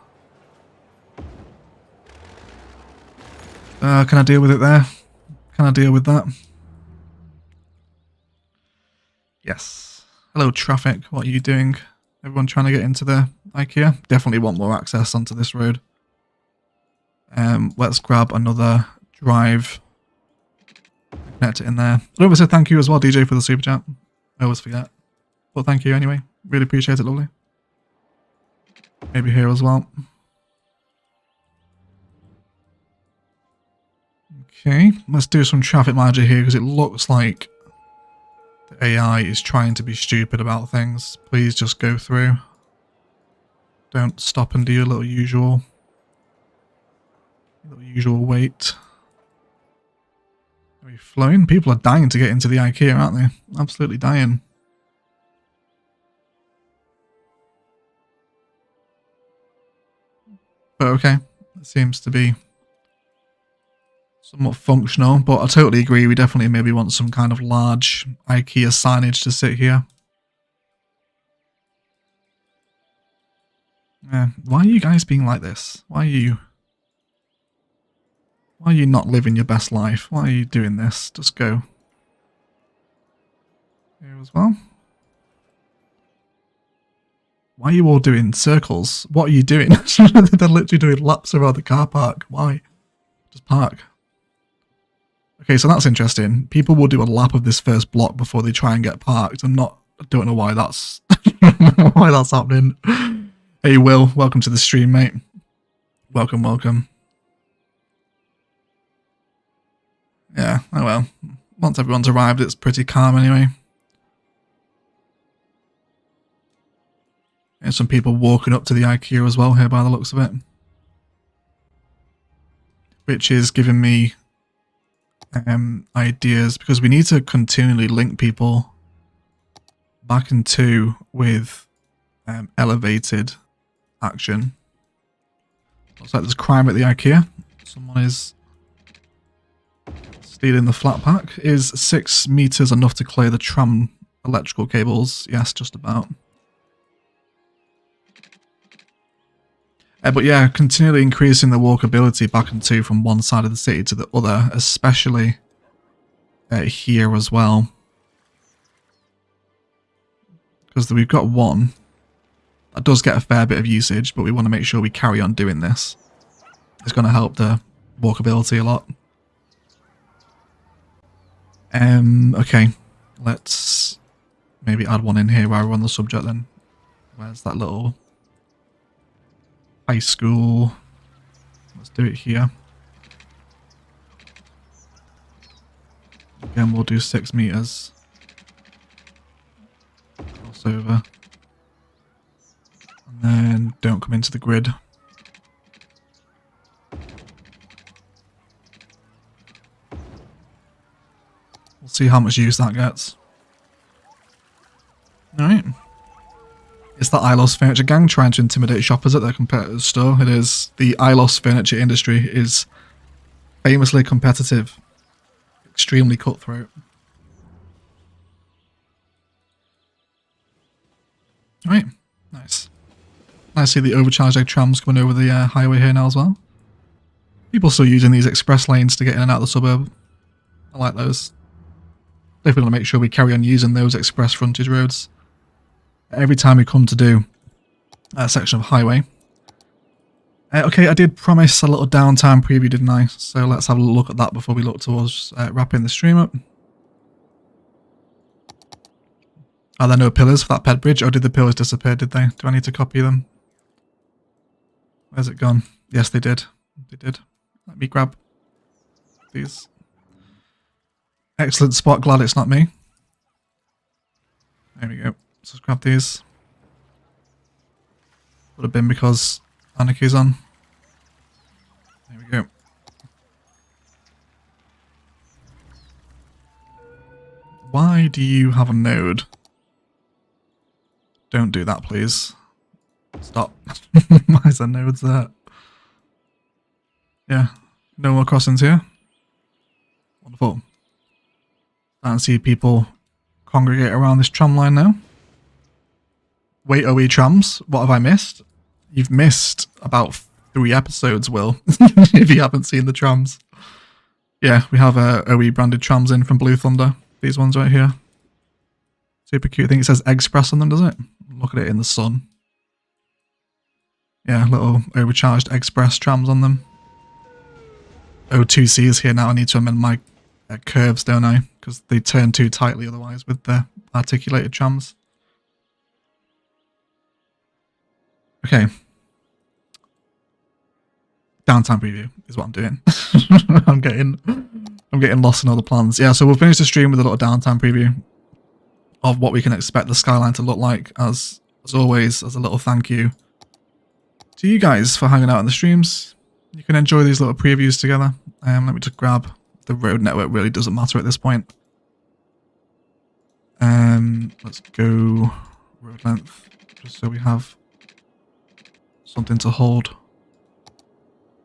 Can I deal with it there? Can I deal with that? Yes. Hello, traffic. What are you doing? Everyone trying to get into the IKEA? Definitely want more access onto this road. Let's grab another drive. Connect it in there. I'd also thank you as well, DJ, for the super chat. I always forget. But thank you anyway. Really appreciate it, lovely. Maybe here as well. Okay, let's do some traffic manager here because it looks like the AI is trying to be stupid about things. Please just go through. Don't stop and do your little usual wait. Are we flowing? People are dying to get into the IKEA, aren't they? Absolutely dying. But okay, it seems to be somewhat functional, but I totally agree, we definitely maybe want some kind of large IKEA signage to sit here. Yeah, why are you guys being like this? Why are you not living your best life? Why are you doing this? Just go. Here as well. Why are you all doing circles? What are you doing? They're literally doing laps around the car park. Why? Just park. Okay, so that's interesting. People will do a lap of this first block before they try and get parked. I don't know why that's why that's happening. Hey Will, welcome to the stream, mate. Welcome, welcome. Yeah, oh well. Once everyone's arrived, it's pretty calm anyway. There's some people walking up to the IKEA as well here by the looks of it. Which is giving me ideas, because we need to continually link people back into with elevated action. Looks like there's crime at the IKEA. Someone is stealing the flat pack. Is 6 meters enough to clear the tram electrical cables? Yes, just about. But yeah, continually increasing the walkability back and to from one side of the city to the other, especially here as well. Because we've got one that does get a fair bit of usage, but we want to make sure we carry on doing this. It's going to help the walkability a lot. Okay, let's maybe add one in here while we're on the subject then. Where's that little high school? Let's do it here. Again, we'll do 6 meters. Cross over. And then don't come into the grid. We'll see how much use that gets. Alright. It's the Ilos furniture gang trying to intimidate shoppers at their competitor's store. It is. The Ilos furniture industry is famously competitive. Extremely cutthroat. Alright. Nice. I see the overcharged egg trams coming over the highway here now as well. People still using these express lanes to get in and out of the suburb. I like those. Definitely want to make sure we carry on using those express frontage roads every time we come to do a section of highway. Okay, I did promise a little downtime preview, didn't I? So let's have a look at that before we look towards wrapping the stream up. Are there no pillars for that pet bridge? Or did the pillars disappear, did they? Do I need to copy them? Where's it gone? Yes, they did. They did. Let me grab these. Excellent spot, glad it's not me. There we go. Let's grab these. Would have been because Anarchy's on. There we go. Why do you have a node? Don't do that, please. Stop. Why is there nodes there? Yeah. No more crossings here. Wonderful. I don't see people congregate around this tram line now. Wait, OE trams, what have I missed? You've missed about 3 episodes, Will, if you haven't seen the trams. Yeah, we have OE branded trams in from Blue Thunder. These ones right here. Super cute. I think it says Express on them, does it? Look at it in the sun. Yeah, little overcharged Express trams on them. O2C is here now. I need to amend my curves, don't I? Because they turn too tightly otherwise with the articulated trams. Okay. Downtime preview is what I'm doing. I'm getting lost in all the plans. Yeah, so we'll finish the stream with a little downtime preview of what we can expect the Skyline to look like, as always, as a little thank you to you guys for hanging out in the streams. You can enjoy these little previews together. Let me just grab the road network, really doesn't matter at this point. Let's go road length, just so we have something to hold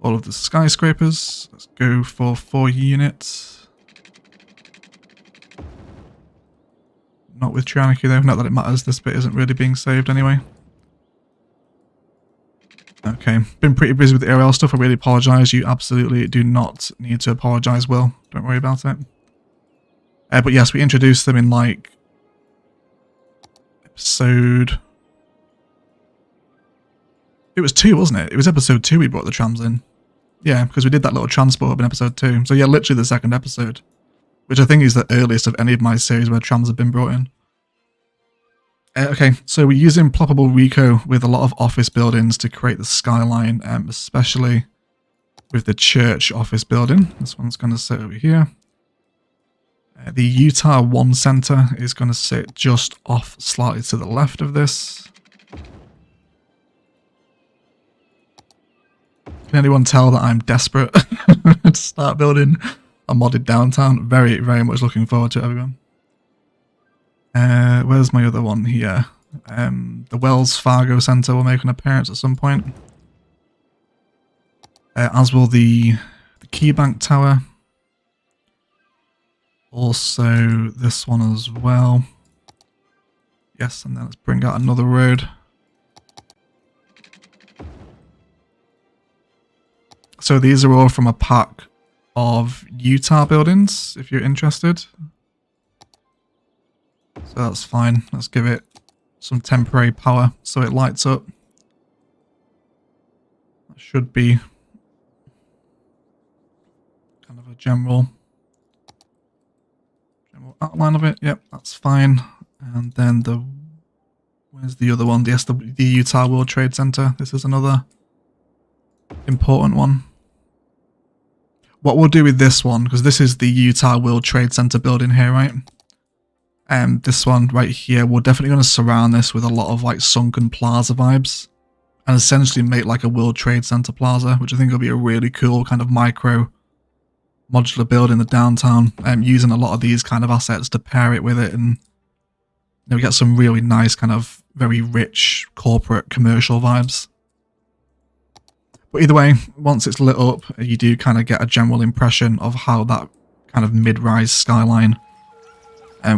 all of the skyscrapers. Let's go for 4 units. Not with Trianarchy though, not that it matters, this bit isn't really being saved anyway. Okay, been pretty busy with the ARL stuff, I really apologise. You absolutely do not need to apologise, Will. Don't worry about it. But yes, we introduced them in like episode... It was 2, wasn't it? It was episode 2 we brought the trams in. Yeah, because we did that little transport up in episode 2. So yeah, literally the second episode. Which I think is the earliest of any of my series where trams have been brought in. Okay, so we're using ploppable Rico with a lot of office buildings to create the Skyline, especially with the church office building. This one's going to sit over here. The Utah 1 Center is going to sit just off slightly to the left of this. Can anyone tell that I'm desperate to start building a modded downtown? Very, very much looking forward to it, everyone. Where's my other one here? The Wells Fargo Center will make an appearance at some point. As will the KeyBank Tower. Also this one as well. Yes, and then let's bring out another road. So these are all from a pack of Utah buildings, if you're interested. So that's fine. Let's give it some temporary power so it lights up. That should be kind of a general outline of it. Yep, that's fine. And then where's the other one? Yes, the Utah World Trade Center. This is another important one. What we'll do with this one, because this is the Utah World Trade Center building here, right? This one right here, we're definitely going to surround this with a lot of like sunken plaza vibes and essentially make like a World Trade Center plaza, which I think will be a really cool kind of micro modular build in the downtown, using a lot of these kind of assets to pair it with it, and we get some really nice kind of very rich corporate commercial vibes. But either way, once it's lit up, you do kind of get a general impression of how that kind of mid-rise skyline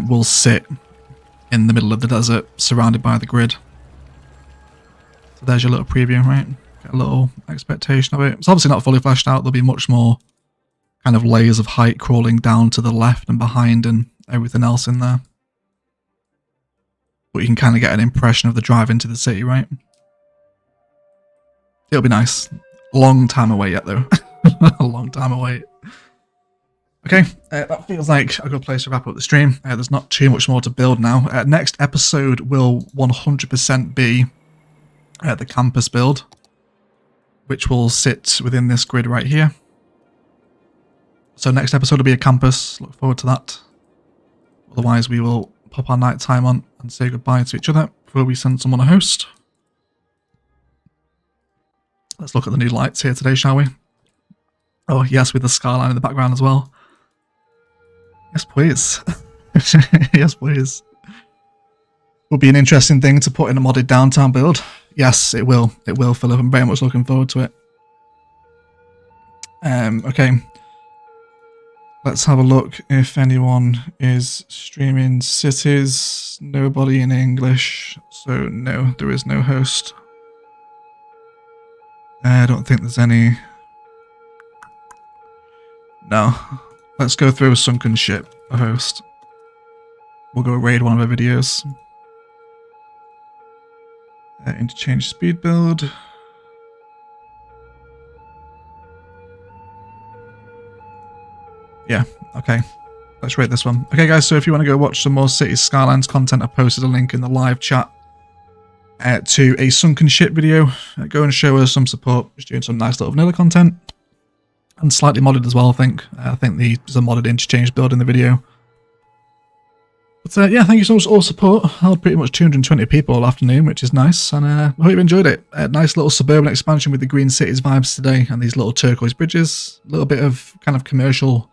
will sit in the middle of the desert, surrounded by the grid. So there's your little preview, right? Get a little expectation of it. It's obviously not fully fleshed out. There'll be much more kind of layers of height crawling down to the left and behind and everything else in there. But you can kind of get an impression of the drive into the city, right? It'll be nice. Long time away yet, though. A long time away. Okay, that feels like a good place to wrap up the stream. There's not too much more to build now. Next episode will 100% be the campus build, which will sit within this grid right here. So next episode will be a campus. Look forward to that. Otherwise, we will pop our night time on and say goodbye to each other before we send someone a host. Let's look at the new lights here today, shall we? Oh, yes, with the skyline in the background as well. Yes, please. Yes, please. Will be an interesting thing to put in a modded downtown build. Yes, it will. It will, Philip. I'm very much looking forward to it. Okay. Let's have a look if anyone is streaming cities. Nobody in English. So, no, there is no host. I don't think there's any. No. Let's go through a sunken ship, a host. We'll go raid one of our videos. Interchange speed build. Yeah, okay. Let's rate this one. Okay, guys, so if you want to go watch some more Cities Skylines content, I've posted a link in the live chat to a sunken ship video. Go and show us some support. Just doing some nice little vanilla content. And slightly modded as well, I think. There's a modded interchange build in the video. But yeah, thank you so much for all support. I had pretty much 220 people all afternoon, which is nice. And I hope you enjoyed it. A nice little suburban expansion with the green cities vibes today. And these little turquoise bridges. A little bit of kind of commercial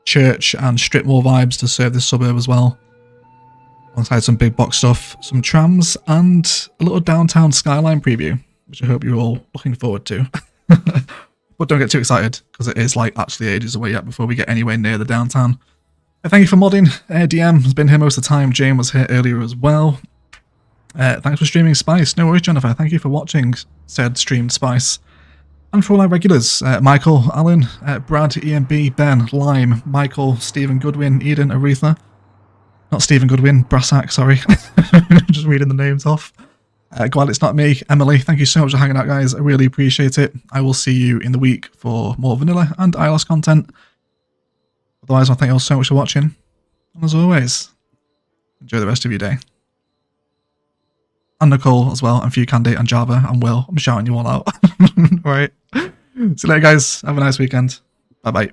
church and strip mall vibes to serve this suburb as well. Alongside some big box stuff, some trams, and a little downtown skyline preview, which I hope you're all looking forward to. But don't get too excited, because it is like actually ages away yet before we get anywhere near the downtown. Thank you for modding. DM has been here most of the time. Jane was here earlier as well. Thanks for streaming Spice. No worries, Jennifer. Thank you for watching said streamed Spice. And for all our regulars, Michael, Alan, Brad, EMB, Ben, Lime, Michael, Stephen Goodwin, Eden, Aretha. Not Stephen Goodwin, Brassack, sorry. Just reading the names off. Glad it's not me. Emily, thank you so much for hanging out, guys. I really appreciate it. I will see you in the week for more vanilla and Ilos content. Otherwise, I thank you all so much for watching. And as always, enjoy the rest of your day. And Nicole as well, and Few Candy, and Java, and Will. I'm shouting you all out. Alright. See you later, guys. Have a nice weekend. Bye-bye.